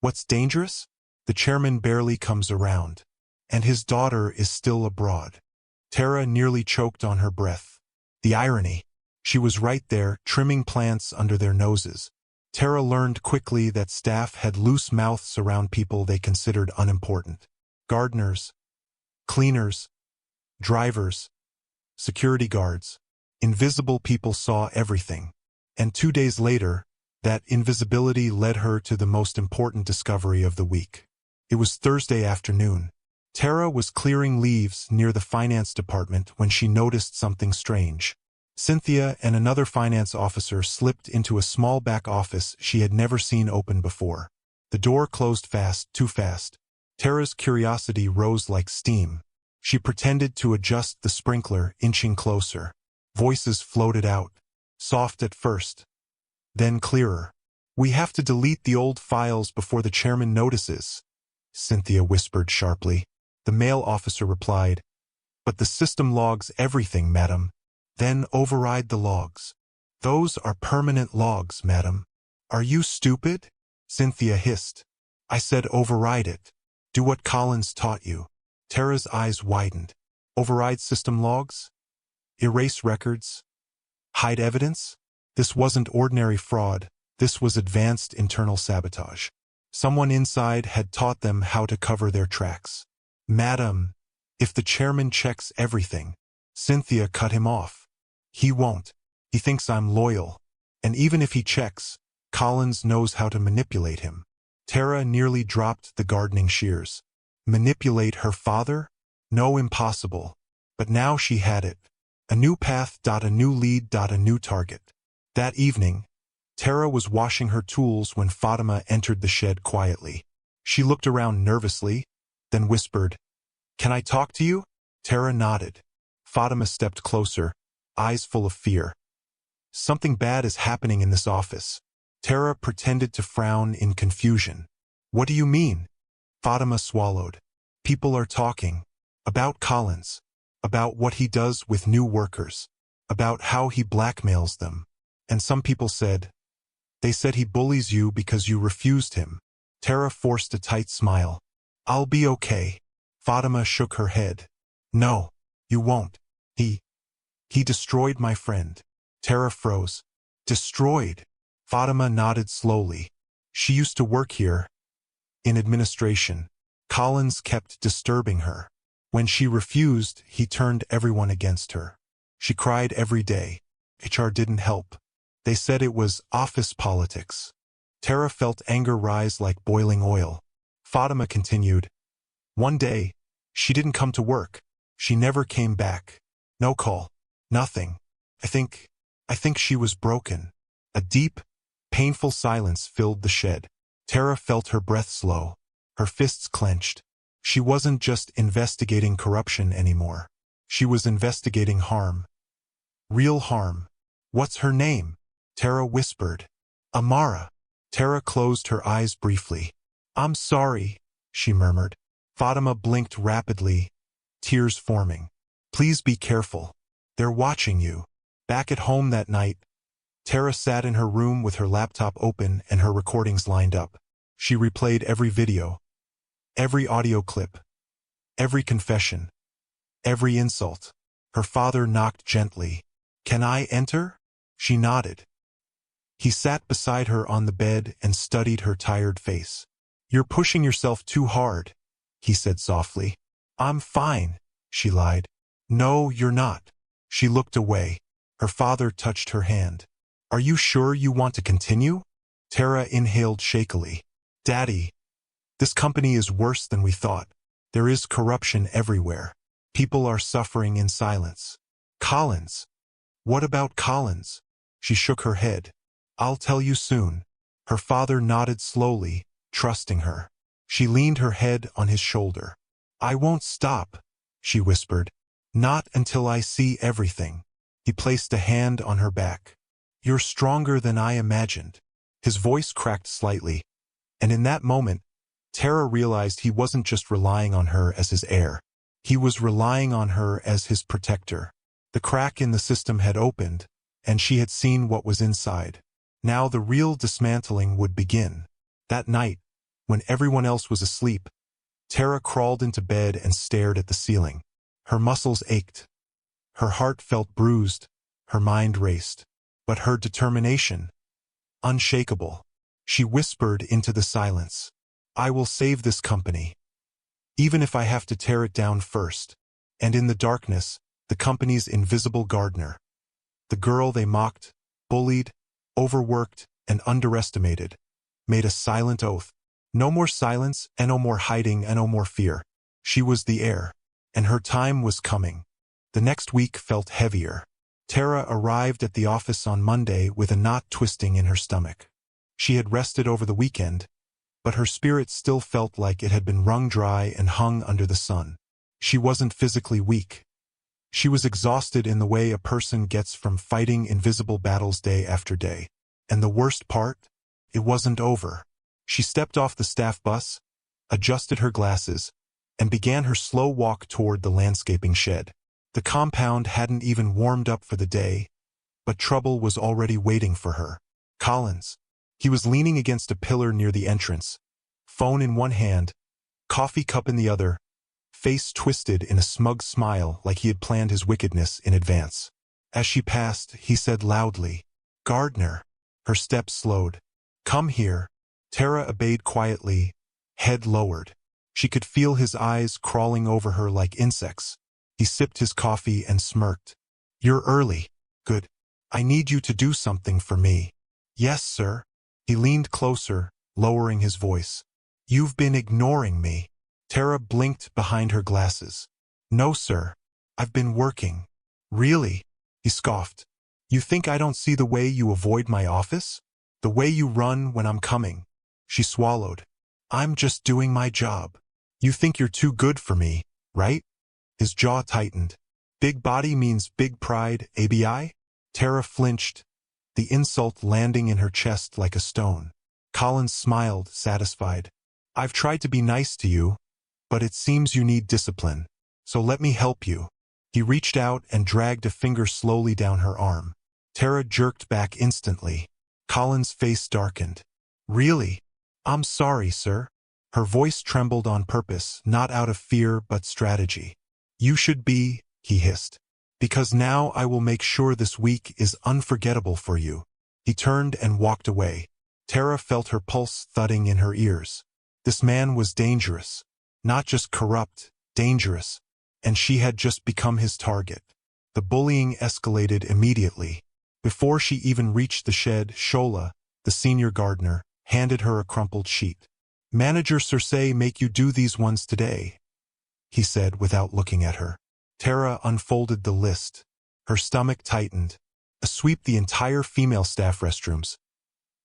"What's dangerous? The chairman barely comes around. And his daughter is still abroad." Tara nearly choked on her breath. The irony. She was right there, trimming plants under their noses. Tara learned quickly that staff had loose mouths around people they considered unimportant. Gardeners, cleaners, drivers, security guards. Invisible people saw everything. And 2 days later, that invisibility led her to the most important discovery of the week. It was Thursday afternoon. Tara was clearing leaves near the finance department when she noticed something strange. Cynthia and another finance officer slipped into a small back office she had never seen open before. The door closed fast, too fast. Tara's curiosity rose like steam. She pretended to adjust the sprinkler, inching closer. Voices floated out, soft at first, then clearer. "We have to delete the old files before the chairman notices," Cynthia whispered sharply. The male officer replied, "But the system logs everything, madam." "Then override the logs." "Those are permanent logs, madam." "Are you stupid?" Cynthia hissed. "I said override it. Do what Collins taught you." Tara's eyes widened. Override system logs? Erase records? Hide evidence? This wasn't ordinary fraud. This was advanced internal sabotage. Someone inside had taught them how to cover their tracks. "Madam, if the chairman checks everything," Cynthia cut him off. "He won't. He thinks I'm loyal. And even if he checks, Collins knows how to manipulate him." Tara nearly dropped the gardening shears. Manipulate her father? No, impossible. But now she had it. A new path, a new lead, a new target. That evening, Tara was washing her tools when Fatima entered the shed quietly. She looked around nervously, then whispered, "Can I talk to you?" Tara nodded. Fatima stepped closer, eyes full of fear. "Something bad is happening in this office." Tara pretended to frown in confusion. "What do you mean?" Fatima swallowed. "People are talking. About Collins. About what he does with new workers. About how he blackmails them. And some people said, they said he bullies you because you refused him." Tara forced a tight smile. "I'll be okay." Fatima shook her head. "No, you won't. He destroyed my friend." Tara froze. "Destroyed?" Fatima nodded slowly. "She used to work here, in administration. Collins kept disturbing her. When she refused, he turned everyone against her. She cried every day. HR didn't help. They said it was office politics." Tara felt anger rise like boiling oil. Fatima continued, "One day, she didn't come to work. She never came back. No call. Nothing. I think she was broken." A deep, painful silence filled the shed. Tara felt her breath slow. Her fists clenched. She wasn't just investigating corruption anymore. She was investigating harm. Real harm. "What's her name?" Tara whispered. "Amara." Tara closed her eyes briefly. "I'm sorry," she murmured. Fatima blinked rapidly, tears forming. "Please be careful. They're watching you." Back at home that night, Tara sat in her room with her laptop open and her recordings lined up. She replayed every video, every audio clip, every confession, every insult. Her father knocked gently. "Can I enter?" She nodded. He sat beside her on the bed and studied her tired face. "You're pushing yourself too hard," he said softly. "I'm fine," she lied. "No, you're not." She looked away. Her father touched her hand. "Are you sure you want to continue?" Tara inhaled shakily. "Daddy, this company is worse than we thought. There is corruption everywhere. People are suffering in silence." "Collins? What about Collins?" She shook her head. "I'll tell you soon." Her father nodded slowly, trusting her. She leaned her head on his shoulder. "I won't stop," she whispered. "Not until I see everything." He placed a hand on her back. "You're stronger than I imagined." His voice cracked slightly, and in that moment, Tara realized he wasn't just relying on her as his heir. He was relying on her as his protector. The crack in the system had opened, and she had seen what was inside. Now the real dismantling would begin. That night, when everyone else was asleep, Tara crawled into bed and stared at the ceiling. Her muscles ached. Her heart felt bruised. Her mind raced. But her determination, unshakable. She whispered into the silence, "I will save this company, even if I have to tear it down first." And in the darkness, the company's invisible Gardner, the girl they mocked, bullied, overworked, and underestimated, made a silent oath. No more silence, and no more hiding, and no more fear. She was the heir, and her time was coming. The next week felt heavier. Tara arrived at the office on Monday with a knot twisting in her stomach. She had rested over the weekend, but her spirit still felt like it had been wrung dry and hung under the sun. She wasn't physically weak. She was exhausted in the way a person gets from fighting invisible battles day after day. And the worst part? It wasn't over. She stepped off the staff bus, adjusted her glasses, and began her slow walk toward the landscaping shed. The compound hadn't even warmed up for the day, but trouble was already waiting for her. Collins. He was leaning against a pillar near the entrance, phone in one hand, coffee cup in the other, face twisted in a smug smile like he had planned his wickedness in advance. As she passed, he said loudly, "Gardner." Her steps slowed. "Come here." Tara obeyed quietly, head lowered. She could feel his eyes crawling over her like insects. He sipped his coffee and smirked. "You're early. Good. I need you to do something for me." "Yes, sir." He leaned closer, lowering his voice. "You've been ignoring me." Tara blinked behind her glasses. "No, sir. I've been working." "Really?" He scoffed. "You think I don't see the way you avoid my office? The way you run when I'm coming?" She swallowed. "I'm just doing my job. You think you're too good for me, right?" His jaw tightened. "Big body means big pride, ABI?" Tara flinched, the insult landing in her chest like a stone. Collins smiled, satisfied. "I've tried to be nice to you, but it seems you need discipline. So let me help you." He reached out and dragged a finger slowly down her arm. Tara jerked back instantly. Collins' face darkened. "Really? I'm sorry, sir." Her voice trembled on purpose, not out of fear but strategy. "You should be," he hissed. "Because now I will make sure this week is unforgettable for you." He turned and walked away. Tara felt her pulse thudding in her ears. This man was dangerous. Not just corrupt, dangerous. And she had just become his target. The bullying escalated immediately. Before she even reached the shed, Shola, the senior gardener, handed her a crumpled sheet. "Manager Cersei make you do these ones today," he said without looking at her. Tara unfolded the list. Her stomach tightened. Sweep the entire female staff restrooms.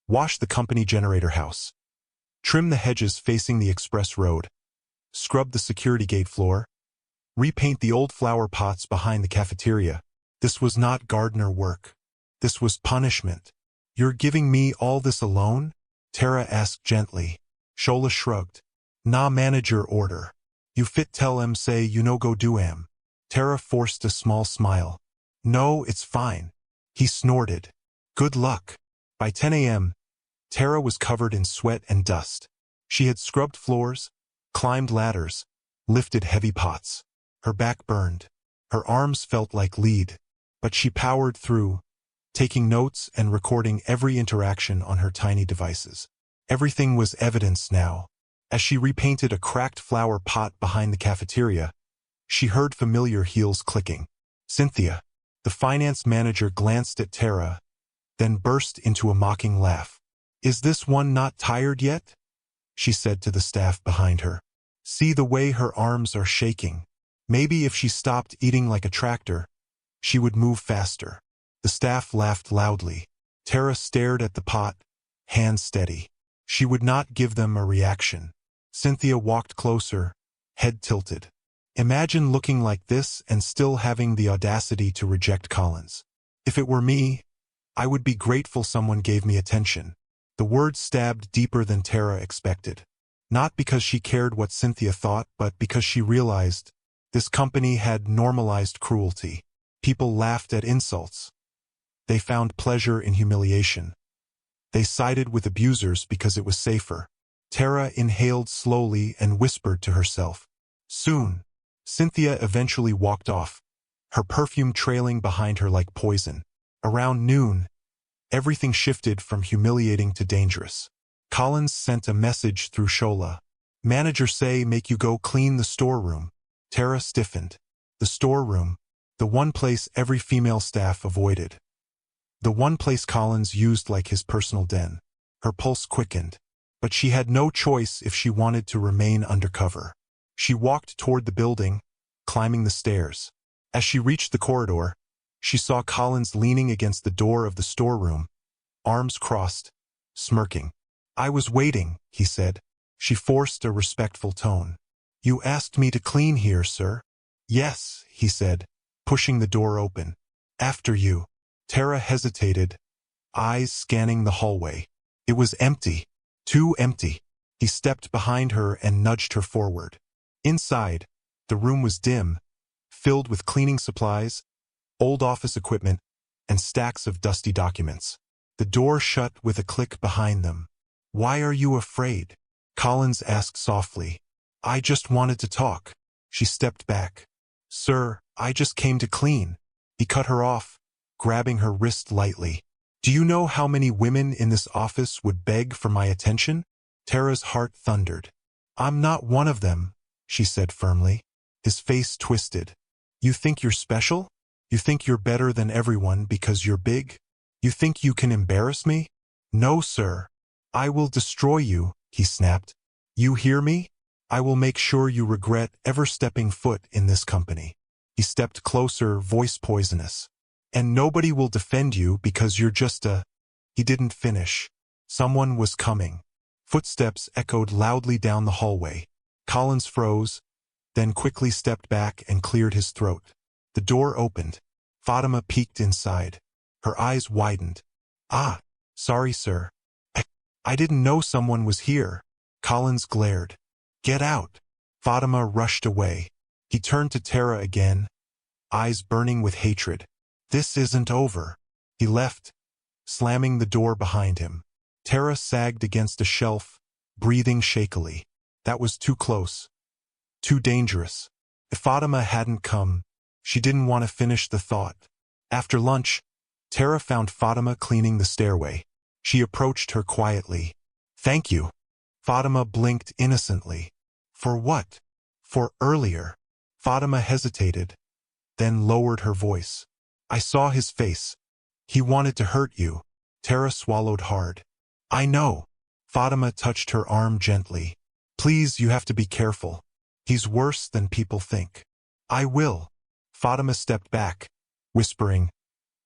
Wash the company generator house. Trim the hedges facing the express road. Scrub the security gate floor. Repaint the old flower pots behind the cafeteria. This was not Gardner work. This was punishment. "You're giving me all this alone?" Tara asked gently. Shola shrugged. "Nah, manager order. You fit tell em say you no go do am." Tara forced a small smile. "No, it's fine." He snorted. "Good luck." By 10 a.m., Tara was covered in sweat and dust. She had scrubbed floors, climbed ladders, lifted heavy pots. Her back burned. Her arms felt like lead. But she powered through, taking notes and recording every interaction on her tiny devices. Everything was evidence now. As she repainted a cracked flower pot behind the cafeteria, she heard familiar heels clicking. Cynthia, the finance manager, glanced at Tara, then burst into a mocking laugh. "Is this one not tired yet?" she said to the staff behind her. "See the way her arms are shaking. Maybe if she stopped eating like a tractor, she would move faster." The staff laughed loudly. Tara stared at the pot, hands steady. She would not give them a reaction. Cynthia walked closer, head tilted. Imagine looking like this and still having the audacity to reject Collins. "If it were me, I would be grateful someone gave me attention." The words stabbed deeper than Tara expected. Not because she cared what Cynthia thought, but because she realized this company had normalized cruelty. People laughed at insults. They found pleasure in humiliation. They sided with abusers because it was safer. Tara inhaled slowly and whispered to herself. Soon, Cynthia eventually walked off, her perfume trailing behind her like poison. Around noon, everything shifted from humiliating to dangerous. Collins sent a message through Shola. "Manager say make you go clean the storeroom." Tara stiffened. The storeroom, the one place every female staff avoided. The one place Collins used like his personal den. Her pulse quickened. But she had no choice if she wanted to remain undercover. She walked toward the building, climbing the stairs. As she reached the corridor, she saw Collins leaning against the door of the storeroom, arms crossed, smirking. "I was waiting," he said. She forced a respectful tone. "You asked me to clean here, sir." "Yes," he said, pushing the door open. "After you." Tara hesitated, eyes scanning the hallway. It was empty. Too empty. He stepped behind her and nudged her forward. Inside, the room was dim, filled with cleaning supplies, old office equipment, and stacks of dusty documents. The door shut with a click behind them. "Why are you afraid?" Collins asked softly. "I just wanted to talk." She stepped back. "Sir, I just came to clean." He cut her off, grabbing her wrist lightly. "Do you know how many women in this office would beg for my attention?" Tara's heart thundered. I'm not one of them, she said firmly. His face twisted. You think you're special? You think you're better than everyone because you're big? You think you can embarrass me? No, sir. I will destroy you, he snapped. You hear me? I will make sure you regret ever stepping foot in this company. He stepped closer, voice poisonous. And nobody will defend you because you're just a... He didn't finish. Someone was coming. Footsteps echoed loudly down the hallway. Collins froze, then quickly stepped back and cleared his throat. The door opened. Fatima peeked inside. Her eyes widened. Ah, sorry, sir. I didn't know someone was here. Collins glared. Get out. Fatima rushed away. He turned to Tara again, eyes burning with hatred. This isn't over. He left, slamming the door behind him. Tara sagged against a shelf, breathing shakily. That was too close. Too dangerous. If Fatima hadn't come, she didn't want to finish the thought. After lunch, Tara found Fatima cleaning the stairway. She approached her quietly. Thank you. Fatima blinked innocently. For what? For earlier. Fatima hesitated, then lowered her voice. I saw his face. He wanted to hurt you. Tara swallowed hard. I know. Fatima touched her arm gently. Please, you have to be careful. He's worse than people think. I will. Fatima stepped back, whispering,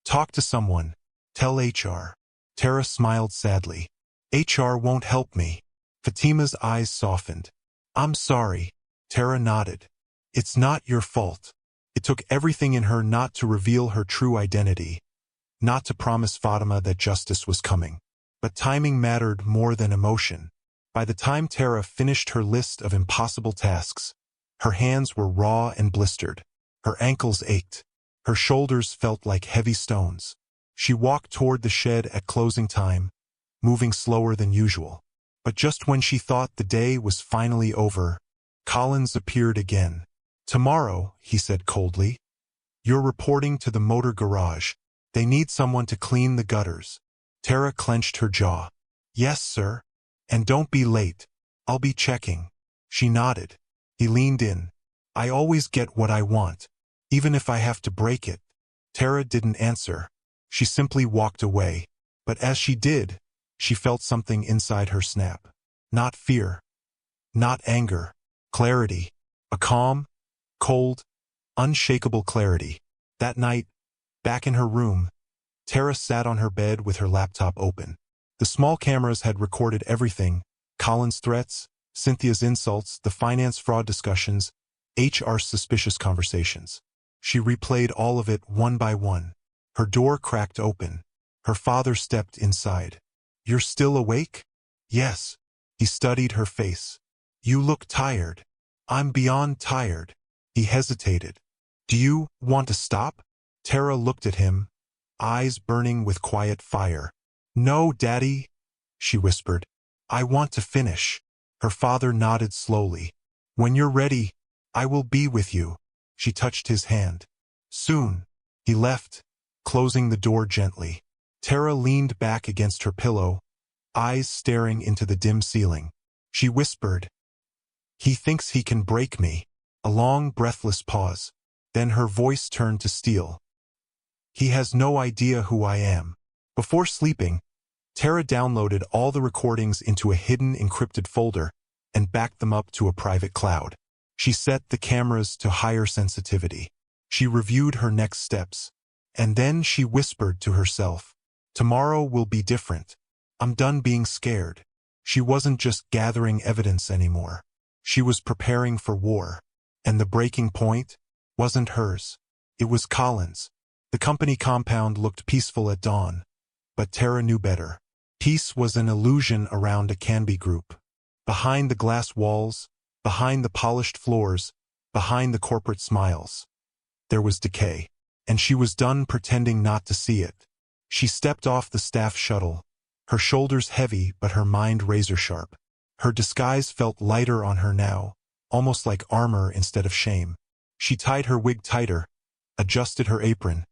talk to someone. Tell HR. Tara smiled sadly. HR won't help me. Fatima's eyes softened. I'm sorry. Tara nodded. It's not your fault. It took everything in her not to reveal her true identity, not to promise Fatima that justice was coming. But timing mattered more than emotion. By the time Tara finished her list of impossible tasks, her hands were raw and blistered. Her ankles ached. Her shoulders felt like heavy stones. She walked toward the shed at closing time, moving slower than usual. But just when she thought the day was finally over, Collins appeared again. Tomorrow, he said coldly, you're reporting to the motor garage. They need someone to clean the gutters. Tara clenched her jaw. Yes, sir. And don't be late. I'll be checking. She nodded. He leaned in. I always get what I want, even if I have to break it. Tara didn't answer. She simply walked away. But as she did, she felt something inside her snap. Not fear. Not anger. Clarity. A calm, cold, unshakable clarity. That night, back in her room, Tara sat on her bed with her laptop open. The small cameras had recorded everything: Colin's threats, Cynthia's insults, the finance fraud discussions, HR's suspicious conversations. She replayed all of it one by one. Her door cracked open. Her father stepped inside. You're still awake? Yes. He studied her face. You look tired. I'm beyond tired. He hesitated. Do you want to stop? Tara looked at him, eyes burning with quiet fire. No, Daddy, she whispered. I want to finish. Her father nodded slowly. When you're ready, I will be with you. She touched his hand. Soon. He left, closing the door gently. Tara leaned back against her pillow, eyes staring into the dim ceiling. She whispered, he thinks he can break me. A long, breathless pause. Then her voice turned to steel. He has no idea who I am. Before sleeping, Tara downloaded all the recordings into a hidden encrypted folder and backed them up to a private cloud. She set the cameras to higher sensitivity. She reviewed her next steps. And then she whispered to herself, tomorrow will be different. I'm done being scared. She wasn't just gathering evidence anymore. She was preparing for war. And the breaking point wasn't hers. It was Colin's. The company compound looked peaceful at dawn, but Tara knew better. Peace was an illusion around a Canby group. Behind the glass walls, behind the polished floors, behind the corporate smiles, there was decay. And she was done pretending not to see it. She stepped off the staff shuttle, her shoulders heavy but her mind razor-sharp. Her disguise felt lighter on her now, almost like armor instead of shame. She tied her wig tighter, adjusted her apron,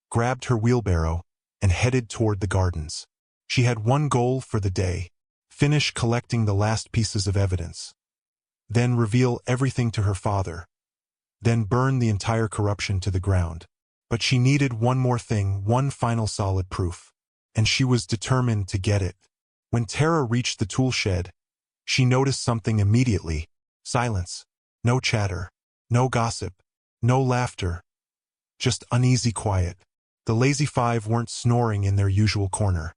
grabbed her wheelbarrow, and headed toward the gardens. She had one goal for the day: Finish collecting the last pieces of evidence. Then reveal everything to her father. Then burn the entire corruption to the ground. But she needed one more thing, one final solid proof. And she was determined to get it. When Tara reached the tool shed, she noticed something immediately. Silence. No chatter. No gossip. No laughter. Just uneasy quiet. The Lazy Five weren't snoring in their usual corner.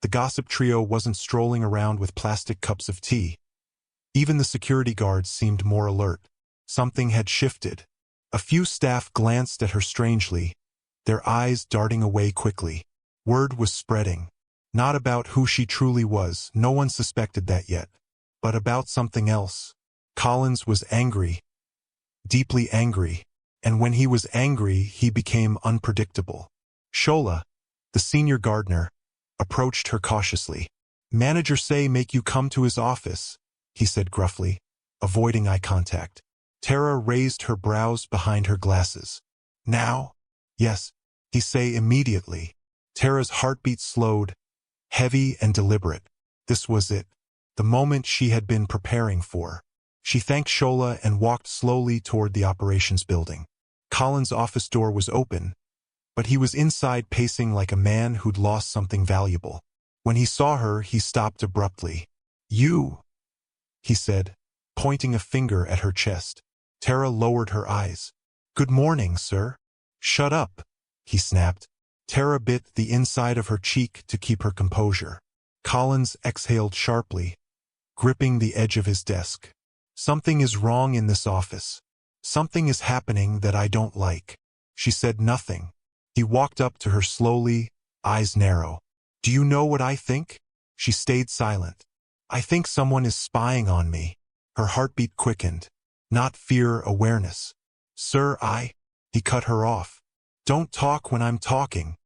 The gossip trio wasn't strolling around with plastic cups of tea. Even the security guards seemed more alert. Something had shifted. A few staff glanced at her strangely, their eyes darting away quickly. Word was spreading. Not about who she truly was, no one suspected that yet. But about something else. Collins was angry. Deeply angry. And when he was angry, he became unpredictable. Shola, the senior Gardner, approached her cautiously. "Manager say make you come to his office," he said gruffly, avoiding eye contact. Tara raised her brows behind her glasses. "Now?" "Yes," he say immediately. Tara's heartbeat slowed, heavy and deliberate. This was it, the moment she had been preparing for. She thanked Shola and walked slowly toward the operations building. Colin's office door was open, but he was inside pacing like a man who'd lost something valuable. When he saw her, he stopped abruptly. "You," he said, pointing a finger at her chest. Tara lowered her eyes. "Good morning, sir." "Shut up," he snapped. Tara bit the inside of her cheek to keep her composure. Collins exhaled sharply, gripping the edge of his desk. "Something is wrong in this office. Something is happening that I don't like." She said nothing. He walked up to her slowly, eyes narrow. "Do you know what I think?" She stayed silent. "I think someone is spying on me." Her heartbeat quickened. Not fear, awareness. "Sir, He cut her off. "Don't talk when I'm talking."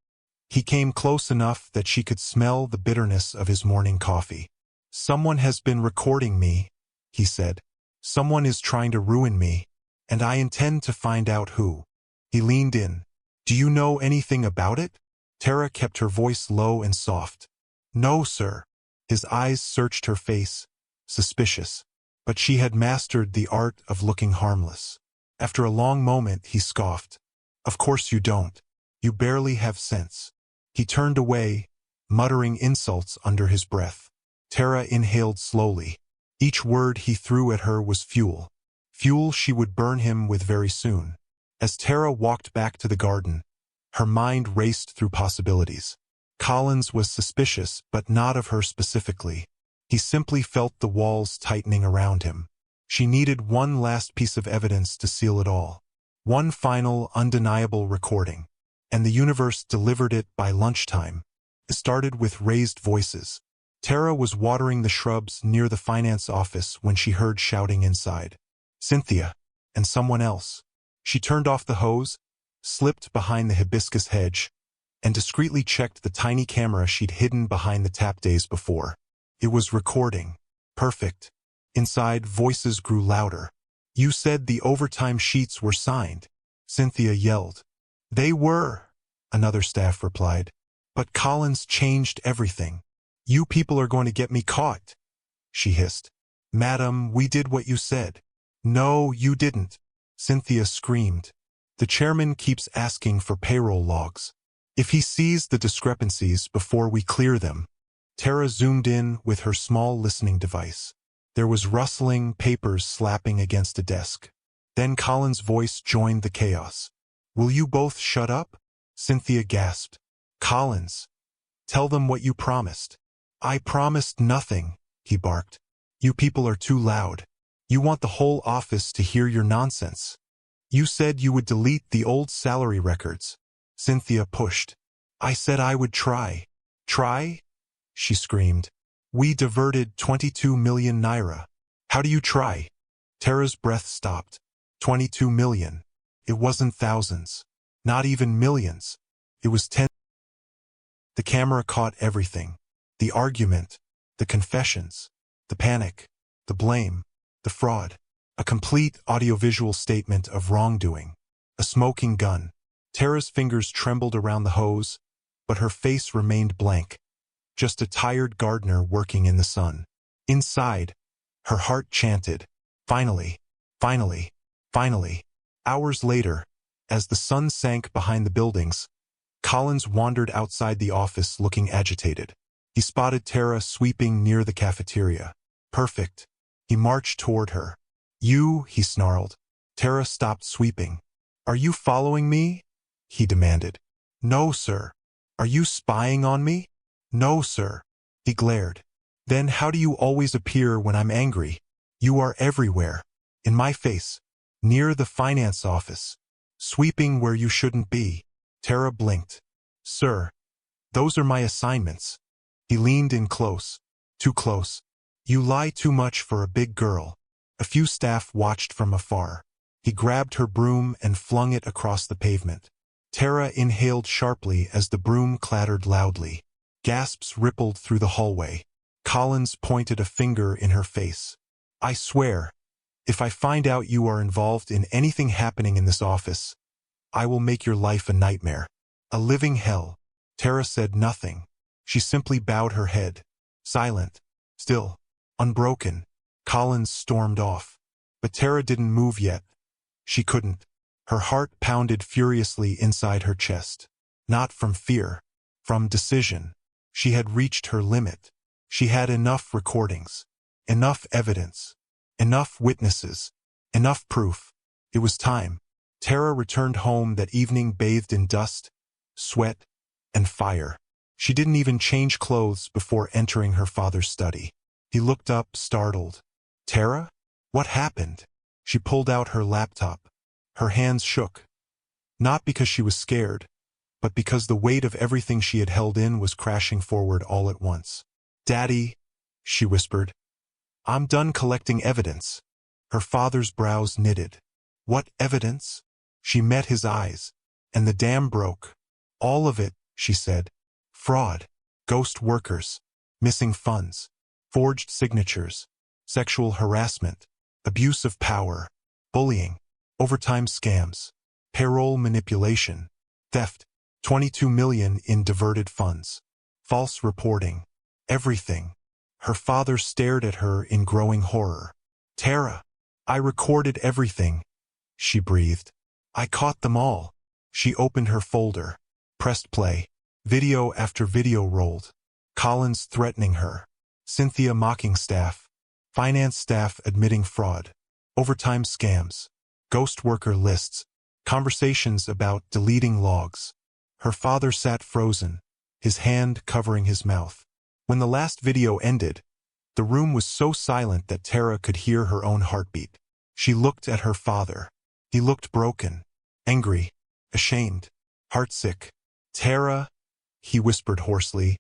He came close enough that she could smell the bitterness of his morning coffee. "Someone has been recording me," he said. "Someone is trying to ruin me, and I intend to find out who." He leaned in. "Do you know anything about it?" Tara kept her voice low and soft. "No, sir." His eyes searched her face, suspicious. But she had mastered the art of looking harmless. After a long moment, he scoffed. "Of course you don't. You barely have sense." He turned away, muttering insults under his breath. Tara inhaled slowly. Each word he threw at her was fuel. Fuel she would burn him with very soon. As Tara walked back to the garden, her mind raced through possibilities. Collins was suspicious, but not of her specifically. He simply felt the walls tightening around him. She needed one last piece of evidence to seal it all. One final, undeniable recording. And the universe delivered it by lunchtime. It started with raised voices. Tara was watering the shrubs near the finance office when she heard shouting inside. Cynthia, and someone else. She turned off the hose, slipped behind the hibiscus hedge, and discreetly checked the tiny camera she'd hidden behind the tap days before. It was recording. Perfect. Inside, voices grew louder. "You said the overtime sheets were signed," Cynthia yelled. "They were," another staff replied. "But Collins changed everything." "You people are going to get me caught," she hissed. "Madam, we did what you said." "No, you didn't," Cynthia screamed. "The chairman keeps asking for payroll logs. If he sees the discrepancies before we clear them." Tara zoomed in with her small listening device. There was rustling, papers slapping against a desk. Then Colin's voice joined the chaos. "Will you both shut up?" Cynthia gasped. "Collins, tell them what you promised." "I promised nothing," he barked. "You people are too loud. You want the whole office to hear your nonsense. You said you would delete the old salary records." Cynthia pushed. "I said I would try." "Try?" she screamed. "We diverted 22 million naira. How do you try?" Tara's breath stopped. 22 million. It wasn't thousands. Not even millions. It was 10. The camera caught everything. The argument, the confessions, the panic, the blame, the fraud. A complete audiovisual statement of wrongdoing. A smoking gun. Tara's fingers trembled around the hose, but her face remained blank. just a tired Gardner working in the sun. Inside, her heart chanted, "Finally, finally, finally." Hours later, as the sun sank behind the buildings, Collins wandered outside the office looking agitated. He spotted Tara sweeping near the cafeteria. Perfect. He marched toward her. "You," he snarled. Tara stopped sweeping. "Are you following me?" he demanded. "No, sir." "Are you spying on me?" "No, sir." He glared. "Then how do you always appear when I'm angry? You are everywhere. In my face. Near the finance office. Sweeping where you shouldn't be." Tara blinked. "Sir, those are my assignments." He leaned in close. Too close. "You lie too much for a big girl." A few staff watched from afar. He grabbed her broom and flung it across the pavement. Tara inhaled sharply as the broom clattered loudly. Gasps rippled through the hallway. Collins pointed a finger in her face. "I swear, if I find out you are involved in anything happening in this office, I will make your life a nightmare. A living hell." Tara said nothing. She simply bowed her head. Silent. Still. Unbroken. Collins stormed off. But Tara didn't move yet. She couldn't. Her heart pounded furiously inside her chest. Not from fear. From decision. She had reached her limit. She had enough recordings. Enough evidence. Enough witnesses. Enough proof. It was time. Tara returned home that evening bathed in dust, sweat, and fire. She didn't even change clothes before entering her father's study. He looked up, startled. "Tara? What happened?" She pulled out her laptop. Her hands shook. Not because she was scared, but because the weight of everything she had held in was crashing forward all at once. "Daddy," she whispered, "I'm done collecting evidence." Her father's brows knitted. "What evidence?" She met his eyes, and the dam broke. "All of it," she said. "Fraud, ghost workers, missing funds, forged signatures, sexual harassment, abuse of power, bullying, overtime scams, payroll manipulation, theft, 22 million in diverted funds, false reporting, everything." Her father stared at her in growing horror. "Tara, I recorded everything," she breathed. "I caught them all." She opened her folder, pressed play. Video after video rolled. Collins threatening her. Cynthia mocking staff. Finance staff admitting fraud. Overtime scams. Ghost worker lists. Conversations about deleting logs. Her father sat frozen, his hand covering his mouth. When the last video ended, the room was so silent that Tara could hear her own heartbeat. She looked at her father. He looked broken, angry, ashamed, heartsick. "Tara," he whispered hoarsely,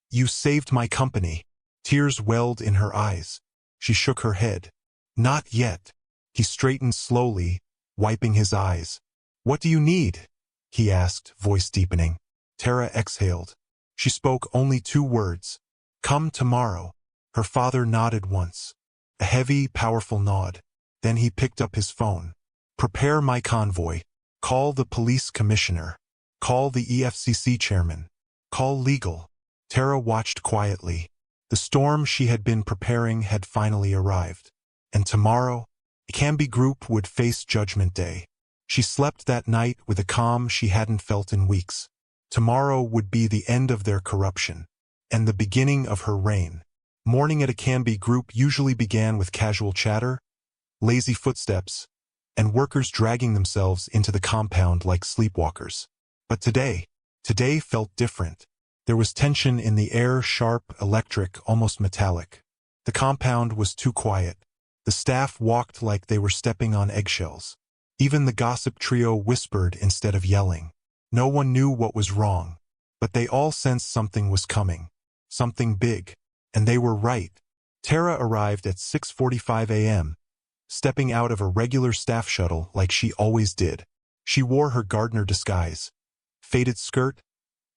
"you saved my company." Tears welled in her eyes. She shook her head. "Not yet." He straightened slowly, wiping his eyes. "What do you need?" he asked, voice deepening. Tara exhaled. She spoke only 2 words. "Come tomorrow." Her father nodded once. A heavy, powerful nod. Then he picked up his phone. "Prepare my convoy. Call the police commissioner. Call the EFCC chairman. Call legal." Tara watched quietly. The storm she had been preparing had finally arrived. And tomorrow, the Canby Group would face Judgment Day. She slept that night with a calm she hadn't felt in weeks. Tomorrow would be the end of their corruption, and the beginning of her reign. Morning at a Canby Group usually began with casual chatter, lazy footsteps, and workers dragging themselves into the compound like sleepwalkers. But today felt different. There was tension in the air, sharp, electric, almost metallic. The compound was too quiet. The staff walked like they were stepping on eggshells. Even the gossip trio whispered instead of yelling. No one knew what was wrong, but they all sensed something was coming. Something big. And they were right. Tara arrived at 6:45 a.m., stepping out of a regular staff shuttle like she always did. She wore her Gardner disguise. Faded skirt,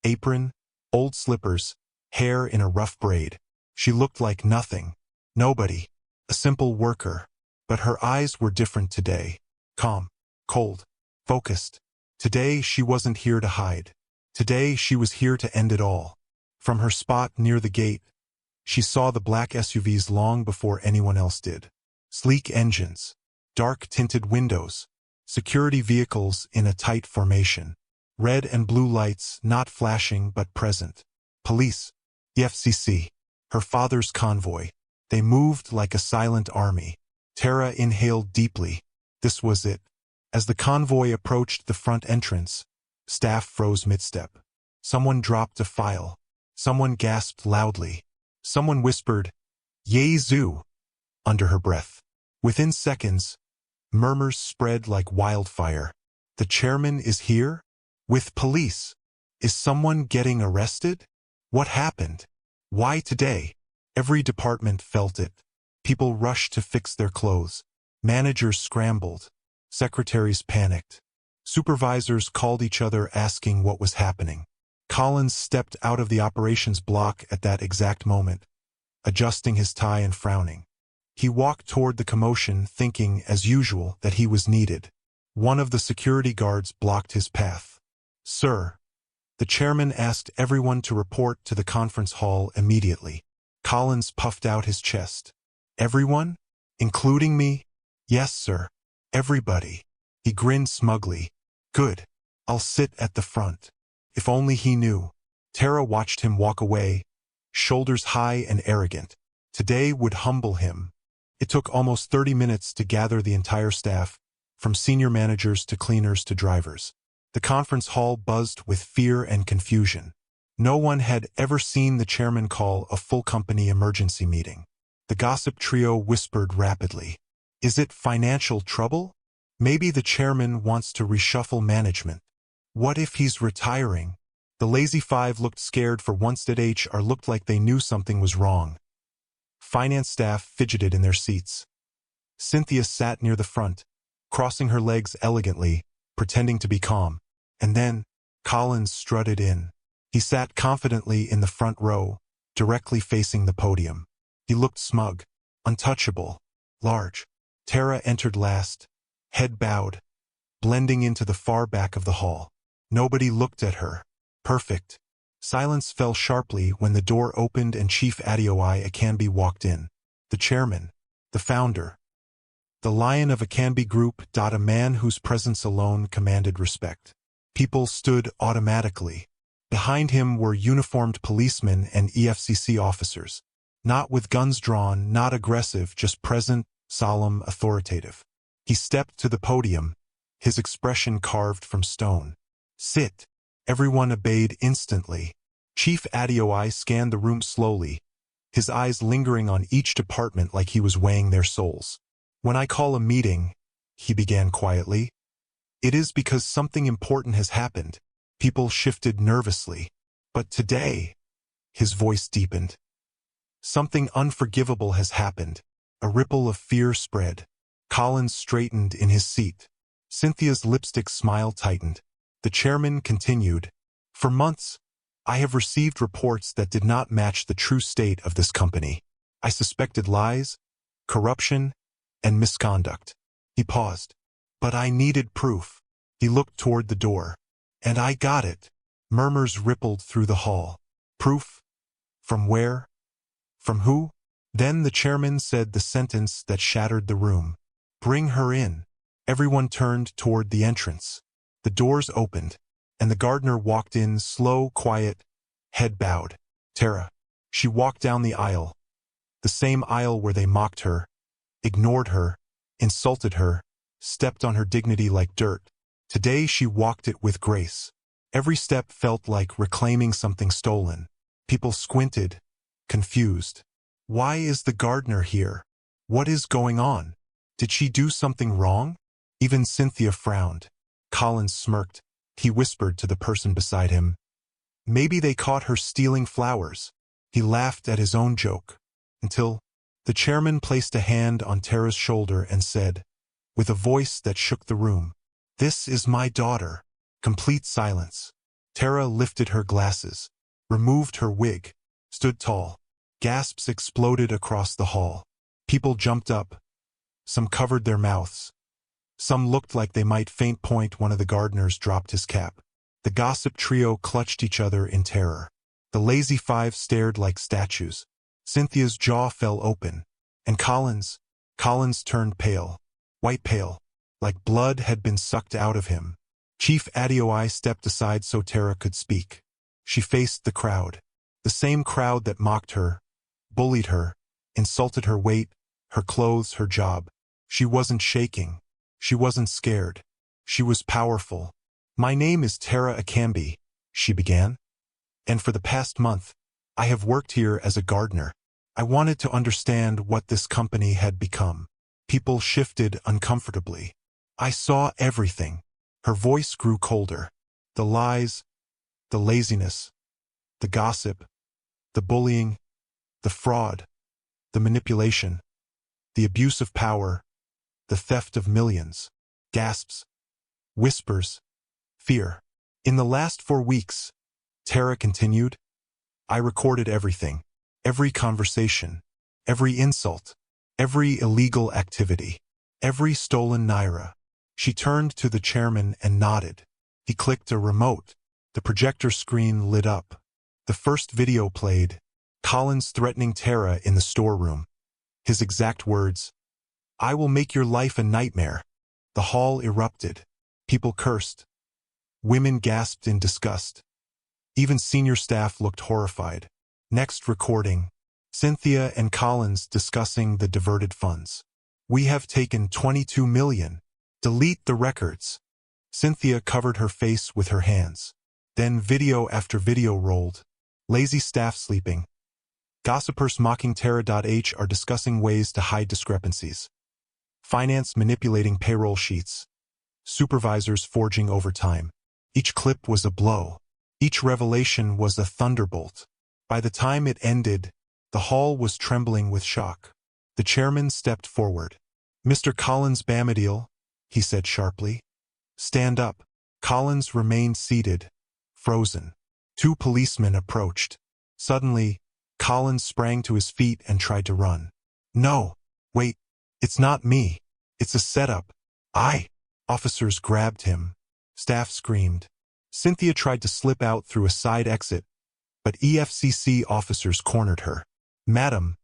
apron, old slippers, hair in a rough braid. She looked like nothing. Nobody. A simple worker. But her eyes were different today. Calm, cold, focused. Today she wasn't here to hide. Today she was here to end it all. From her spot near the gate, she saw the black SUVs long before anyone else did. Sleek engines, dark-tinted windows, security vehicles in a tight formation. Red and blue lights not flashing but present. Police, the FCC, her father's convoy. They moved like a silent army. Tara inhaled deeply. This was it. As the convoy approached the front entrance, staff froze mid-step. Someone dropped a file. Someone gasped loudly. Someone whispered, "Yezu," under her breath. Within seconds, murmurs spread like wildfire. The chairman is here? With police. Is someone getting arrested? What happened? Why today? Every department felt it. People rushed to fix their clothes. Managers scrambled. Secretaries panicked. Supervisors called each other asking what was happening. Collins stepped out of the operations block at that exact moment, adjusting his tie and frowning. He walked toward the commotion, thinking, as usual, that he was needed. One of the security guards blocked his path. "Sir," the chairman asked everyone to report to the conference hall immediately. Collins puffed out his chest. "Everyone? Including me?" "Yes, sir. Everybody." He grinned smugly. "Good. I'll sit at the front." If only he knew. Tara watched him walk away, shoulders high and arrogant. Today would humble him. It took almost 30 minutes to gather the entire staff, from senior managers to cleaners to drivers. The conference hall buzzed with fear and confusion. No one had ever seen the chairman call a full company emergency meeting. The gossip trio whispered rapidly. "Is it financial trouble? Maybe the chairman wants to reshuffle management. What if he's retiring?" The Lazy Five looked scared, for once that HR looked like they knew something was wrong. Finance staff fidgeted in their seats. Cynthia sat near the front, crossing her legs elegantly, pretending to be calm. And then, Collins strutted in. He sat confidently in the front row, directly facing the podium. He looked smug, untouchable, large. Tara entered last, head bowed, blending into the far back of the hall. Nobody looked at her. Perfect. Silence fell sharply when the door opened and Chief Adeoye Akanbi walked in. The chairman, the founder, the lion of Akanbi Group. A man whose presence alone commanded respect. People stood automatically. Behind him were uniformed policemen and EFCC officers. Not with guns drawn, not aggressive, just present, solemn, authoritative. He stepped to the podium, his expression carved from stone. "Sit." Everyone obeyed instantly. Chief Adeoye scanned the room slowly, his eyes lingering on each department like he was weighing their souls. "When I call a meeting," he began quietly, "it is because something important has happened." People shifted nervously. "But today," his voice deepened, "something unforgivable has happened." A ripple of fear spread. Collins straightened in his seat. Cynthia's lipstick smile tightened. The chairman continued, "For months, I have received reports that did not match the true state of this company. I suspected lies, corruption, and misconduct." He paused. "But I needed proof." He looked toward the door. "And I got it." Murmurs rippled through the hall. "Proof? From where? From who?" Then the chairman said the sentence that shattered the room. "Bring her in." Everyone turned toward the entrance. The doors opened, and the Gardner walked in, slow, quiet, head bowed. Tara. She walked down the aisle. The same aisle where they mocked her, ignored her, insulted her, stepped on her dignity like dirt. Today she walked it with grace. Every step felt like reclaiming something stolen. People squinted, confused. Why is the Gardner here? What is going on? Did she do something wrong? Even Cynthia frowned. Collins smirked. He whispered to the person beside him, "Maybe they caught her stealing flowers." He laughed at his own joke, until the chairman placed a hand on Tara's shoulder and said, with a voice that shook the room, "This is my daughter." Complete silence. Tara lifted her glasses, removed her wig, stood tall. Gasps exploded across the hall. People jumped up. Some covered their mouths. Some looked like they might faint. One of the Gardners dropped his cap. The gossip trio clutched each other in terror. The lazy five stared like statues. Cynthia's jaw fell open. And Collins turned pale. White pale. Like blood had been sucked out of him. Chief Adeoi stepped aside so Tara could speak. She faced the crowd. The same crowd that mocked her, bullied her, insulted her weight, her clothes, her job. She wasn't shaking. She wasn't scared. She was powerful. "My name is Tara Akambi," she began. "And for the past month, I have worked here as a gardener. I wanted to understand what this company had become." People shifted uncomfortably. "I saw everything." Her voice grew colder. "The lies, the laziness, the gossip, the bullying, the fraud, the manipulation, the abuse of power, the theft of millions." Gasps, whispers, fear. "In the last 4 weeks," Tara continued, "I recorded everything. Every conversation, every insult, every illegal activity, every stolen naira." She turned to the chairman and nodded. He clicked a remote. The projector screen lit up. The first video played. Collins threatening Tara in the storeroom. His exact words, "I will make your life a nightmare." The hall erupted. People cursed. Women gasped in disgust. Even senior staff looked horrified. Next recording. Cynthia and Collins discussing the diverted funds. "We have taken 22 million. Delete the records." Cynthia covered her face with her hands. Then video after video rolled. Lazy staff sleeping. Gossipers mocking Tara.h are discussing ways to hide discrepancies. Finance manipulating payroll sheets. Supervisors forging overtime. Each clip was a blow. Each revelation was a thunderbolt. By the time it ended, the hall was trembling with shock. The chairman stepped forward. "Mr. Collins Bamadil," he said sharply. "Stand up." Collins remained seated, frozen. 2 policemen approached. Suddenly, Collins sprang to his feet and tried to run. "No, wait, it's not me. It's a setup. Officers grabbed him. Staff screamed. Cynthia tried to slip out through a side exit, but EFCC officers cornered her. "Madam,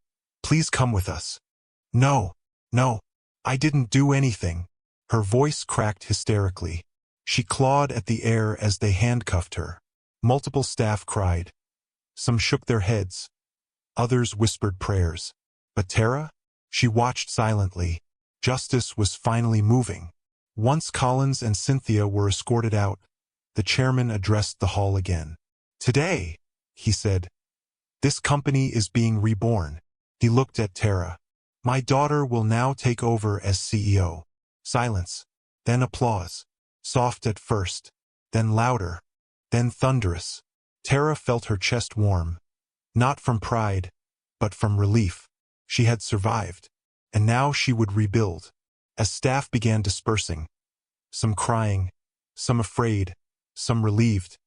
please come with us." No, I didn't do anything." Her voice cracked hysterically. She clawed at the air as they handcuffed her. Multiple staff cried. Some shook their heads. Others whispered prayers. But Tara? She watched silently. Justice was finally moving. Once Collins and Cynthia were escorted out, the chairman addressed the hall again. "Today," he said, "this company is being reborn." He looked at Tara. "My daughter will now take over as CEO." Silence. Then applause. Soft at first. Then louder. Then thunderous. Tara felt her chest warm. Not from pride, but from relief. She had survived. And now she would rebuild. As staff began dispersing, some crying, some afraid, some relieved,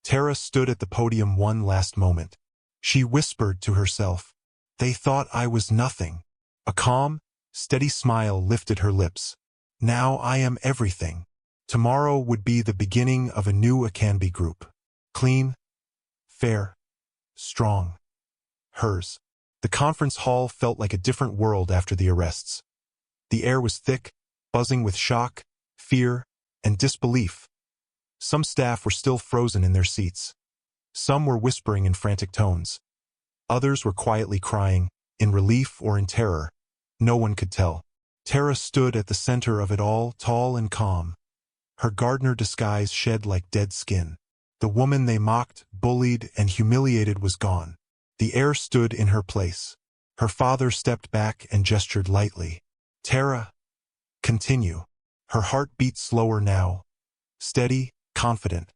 Tara stood at the podium one last moment. She whispered to herself, "They thought I was nothing." A calm, steady smile lifted her lips. "Now I am everything." Tomorrow would be the beginning of a new Akanbi group. Clean, fair, strong. Hers. The conference hall felt like a different world after the arrests. The air was thick, buzzing with shock, fear, and disbelief. Some staff were still frozen in their seats. Some were whispering in frantic tones. Others were quietly crying, in relief or in terror. No one could tell. Tara stood at the center of it all, tall and calm. Her Gardner disguise shed like dead skin. The woman they mocked, bullied, and humiliated was gone. The air stood in her place. Her father stepped back and gestured lightly. "Tara, continue." Her heart beat slower now. Steady, confident.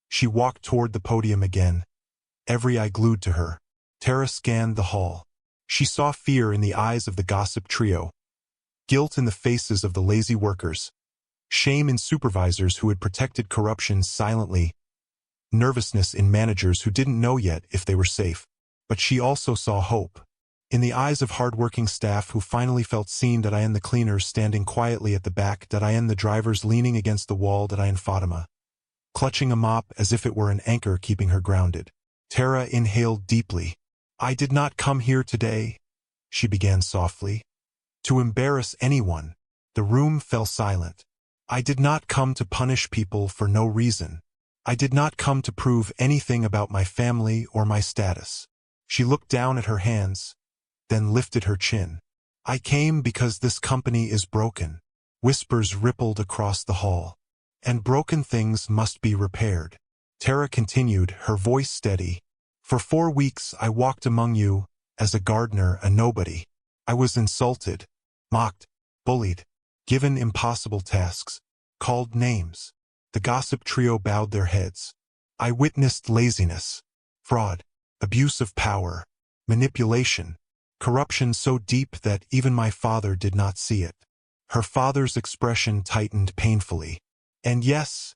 She walked toward the podium again, every eye glued to her. Tara scanned the hall. She saw fear in the eyes of the gossip trio, guilt in the faces of the lazy workers, shame in supervisors who had protected corruption silently, nervousness in managers who didn't know yet if they were safe. But she also saw hope. In the eyes of hard-working staff who finally felt seen, the cleaners standing quietly at the back, the drivers leaning against the wall, Fatima, clutching a mop as if it were an anchor keeping her grounded. Tara inhaled deeply. I did not come here today, she began softly, to embarrass anyone. The room fell silent. I did not come to punish people for no reason. I did not come to prove anything about my family or my status. She looked down at her hands, then lifted her chin. I came because this company is broken. Whispers rippled across the hall. And broken things must be repaired. Tara continued, her voice steady. For 4 weeks I walked among you, as a Gardner, a nobody. I was insulted, mocked, bullied, given impossible tasks, called names. The gossip trio bowed their heads. I witnessed laziness, fraud, abuse of power, manipulation, corruption so deep that even my father did not see it. Her father's expression tightened painfully. And yes,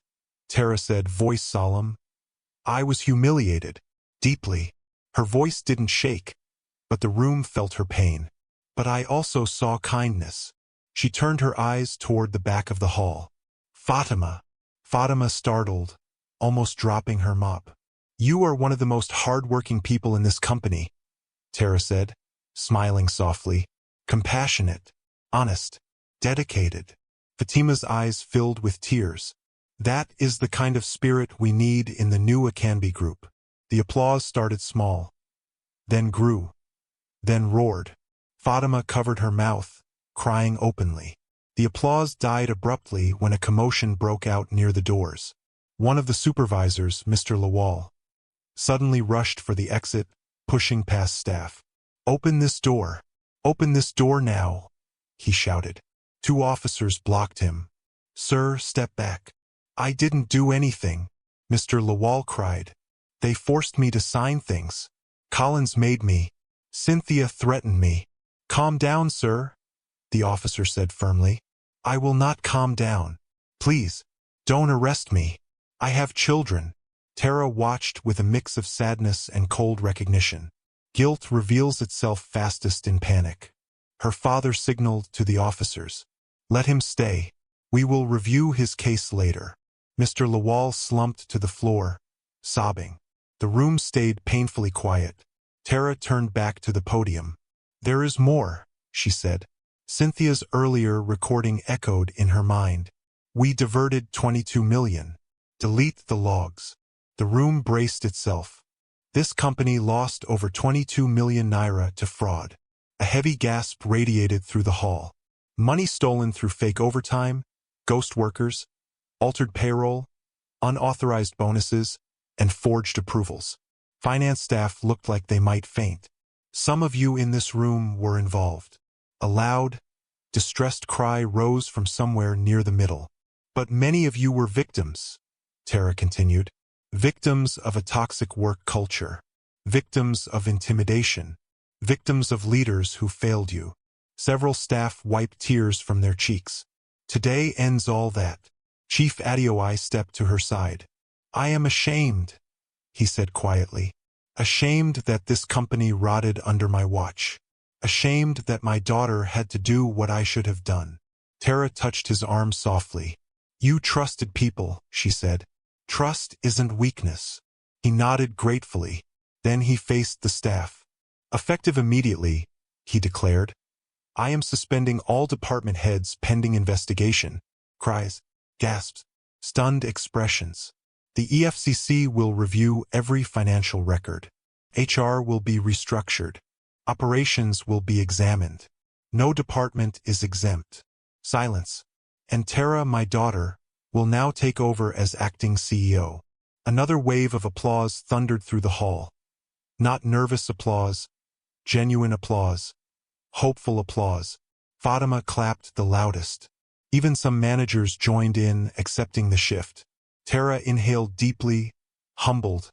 Tara said, voice solemn, I was humiliated, deeply. Her voice didn't shake, but the room felt her pain. But I also saw kindness. She turned her eyes toward the back of the hall. Fatima. Fatima startled, almost dropping her mop. You are one of the most hard-working people in this company, Tara said, smiling softly. Compassionate, honest, dedicated. Fatima's eyes filled with tears. That is the kind of spirit we need in the new Akanbi group. The applause started small, then grew, then roared. Fatima covered her mouth, crying openly. The applause died abruptly when a commotion broke out near the doors. One of the supervisors, Mr. Lawal, suddenly rushed for the exit, pushing past staff. Open this door. Open this door now, he shouted. 2 officers blocked him. Sir, step back. I didn't do anything, Mr. Lawal cried. They forced me to sign things. Collins made me. Cynthia threatened me. Calm down, sir, the officer said firmly. I will not calm down. Please, don't arrest me. I have children. Tara watched with a mix of sadness and cold recognition. Guilt reveals itself fastest in panic. Her father signaled to the officers. Let him stay. We will review his case later. Mr. Lawal slumped to the floor, sobbing. The room stayed painfully quiet. Tara turned back to the podium. There is more, she said. Cynthia's earlier recording echoed in her mind. We diverted 22 million. Delete the logs. The room braced itself. This company lost over 22 million naira to fraud. A heavy gasp radiated through the hall. Money stolen through fake overtime, ghost workers, altered payroll, unauthorized bonuses, and forged approvals. Finance staff looked like they might faint. Some of you in this room were involved. A loud, distressed cry rose from somewhere near the middle. But many of you were victims, Tara continued. Victims of a toxic work culture. Victims of intimidation. Victims of leaders who failed you. Several staff wiped tears from their cheeks. Today ends all that. Chief Adeoye stepped to her side. I am ashamed, he said quietly. Ashamed that this company rotted under my watch. Ashamed that my daughter had to do what I should have done. Tara touched his arm softly. You trusted people, she said. Trust isn't weakness. He nodded gratefully. Then he faced the staff. Effective immediately, he declared. I am suspending all department heads pending investigation. Cries, gasps, stunned expressions. The EFCC will review every financial record. HR will be restructured. Operations will be examined. No department is exempt. Silence. And Tara, my daughter, will now take over as acting CEO. Another wave of applause thundered through the hall. Not nervous applause, genuine applause, hopeful applause. Fatima clapped the loudest. Even some managers joined in, accepting the shift. Tara inhaled deeply, humbled,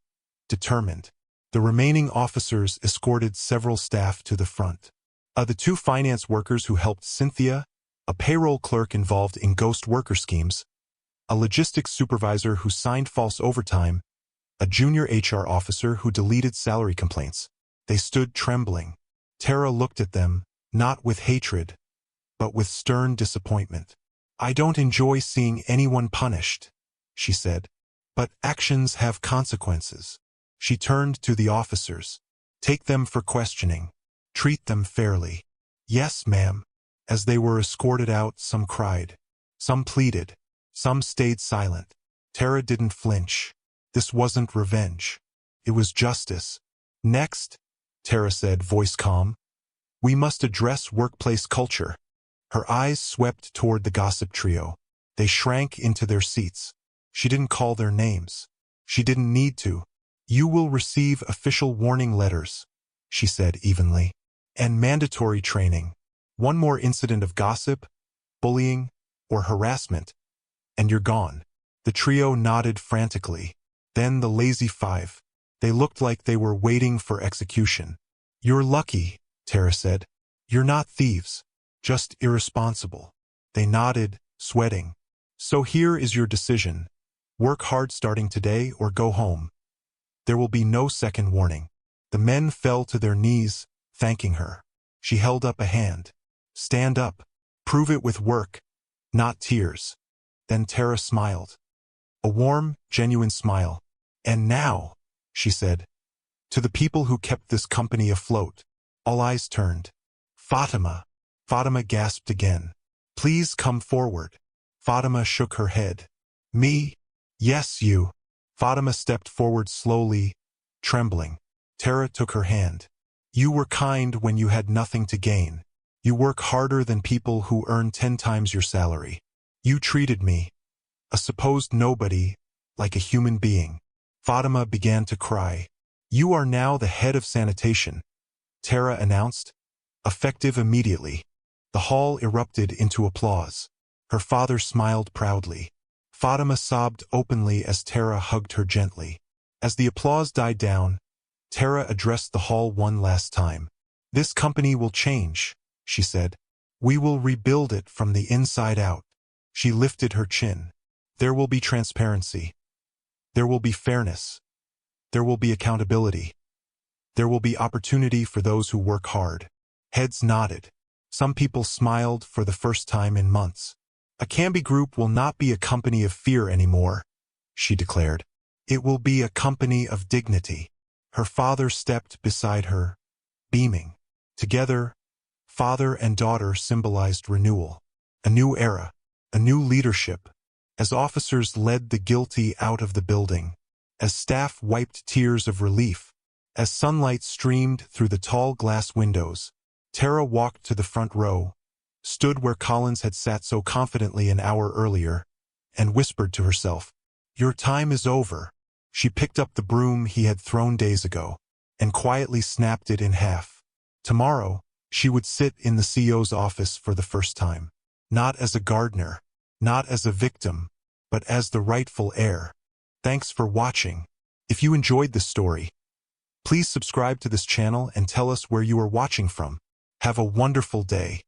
determined. The remaining officers escorted several staff to the front. The 2 finance workers who helped Cynthia, a payroll clerk involved in ghost worker schemes, a logistics supervisor who signed false overtime, a junior HR officer who deleted salary complaints. They stood trembling. Tara looked at them, not with hatred, but with stern disappointment. I don't enjoy seeing anyone punished, she said. But actions have consequences. She turned to the officers. Take them for questioning. Treat them fairly. Yes, ma'am. As they were escorted out, some cried. Some pleaded. Some stayed silent. Tara didn't flinch. This wasn't revenge. It was justice. Next, Tara said, voice calm, we must address workplace culture. Her eyes swept toward the gossip trio. They shrank into their seats. She didn't call their names. She didn't need to. You will receive official warning letters, she said evenly, and mandatory training. One more incident of gossip, bullying, or harassment, and you're gone. The trio nodded frantically. Then the lazy five. They looked like they were waiting for execution. You're lucky, Tara said. You're not thieves, just irresponsible. They nodded, sweating. So here is your decision. Work hard starting today or go home. There will be no second warning. The men fell to their knees, thanking her. She held up a hand. Stand up. Prove it with work, not tears. Then Tara smiled. A warm, genuine smile. And now, she said, to the people who kept this company afloat. All eyes turned. Fatima. Fatima gasped again. Please come forward. Fatima shook her head. Me? Yes, you. Fatima stepped forward slowly, trembling. Tara took her hand. You were kind when you had nothing to gain. You work harder than people who earn 10 times your salary. You treated me, a supposed nobody, like a human being. Fatima began to cry. You are now the head of sanitation, Tara announced, effective immediately. The hall erupted into applause. Her father smiled proudly. Fatima sobbed openly as Tara hugged her gently. As the applause died down, Tara addressed the hall one last time. This company will change, she said. We will rebuild it from the inside out. She lifted her chin. There will be transparency. There will be fairness. There will be accountability. There will be opportunity for those who work hard. Heads nodded. Some people smiled for the first time in months. A Canby Group will not be a company of fear anymore, she declared. It will be a company of dignity. Her father stepped beside her, beaming. Together, father and daughter symbolized renewal. A new era, a new leadership. As officers led the guilty out of the building, as staff wiped tears of relief, as sunlight streamed through the tall glass windows, Tara walked to the front row, stood where Collins had sat so confidently an hour earlier, and whispered to herself, Your time is over. She picked up the broom he had thrown days ago, and quietly snapped it in half. Tomorrow, she would sit in the CEO's office for the first time. Not as a Gardner, not as a victim, but as the rightful heir. Thanks for watching. If you enjoyed this story, please subscribe to this channel and tell us where you are watching from. Have a wonderful day.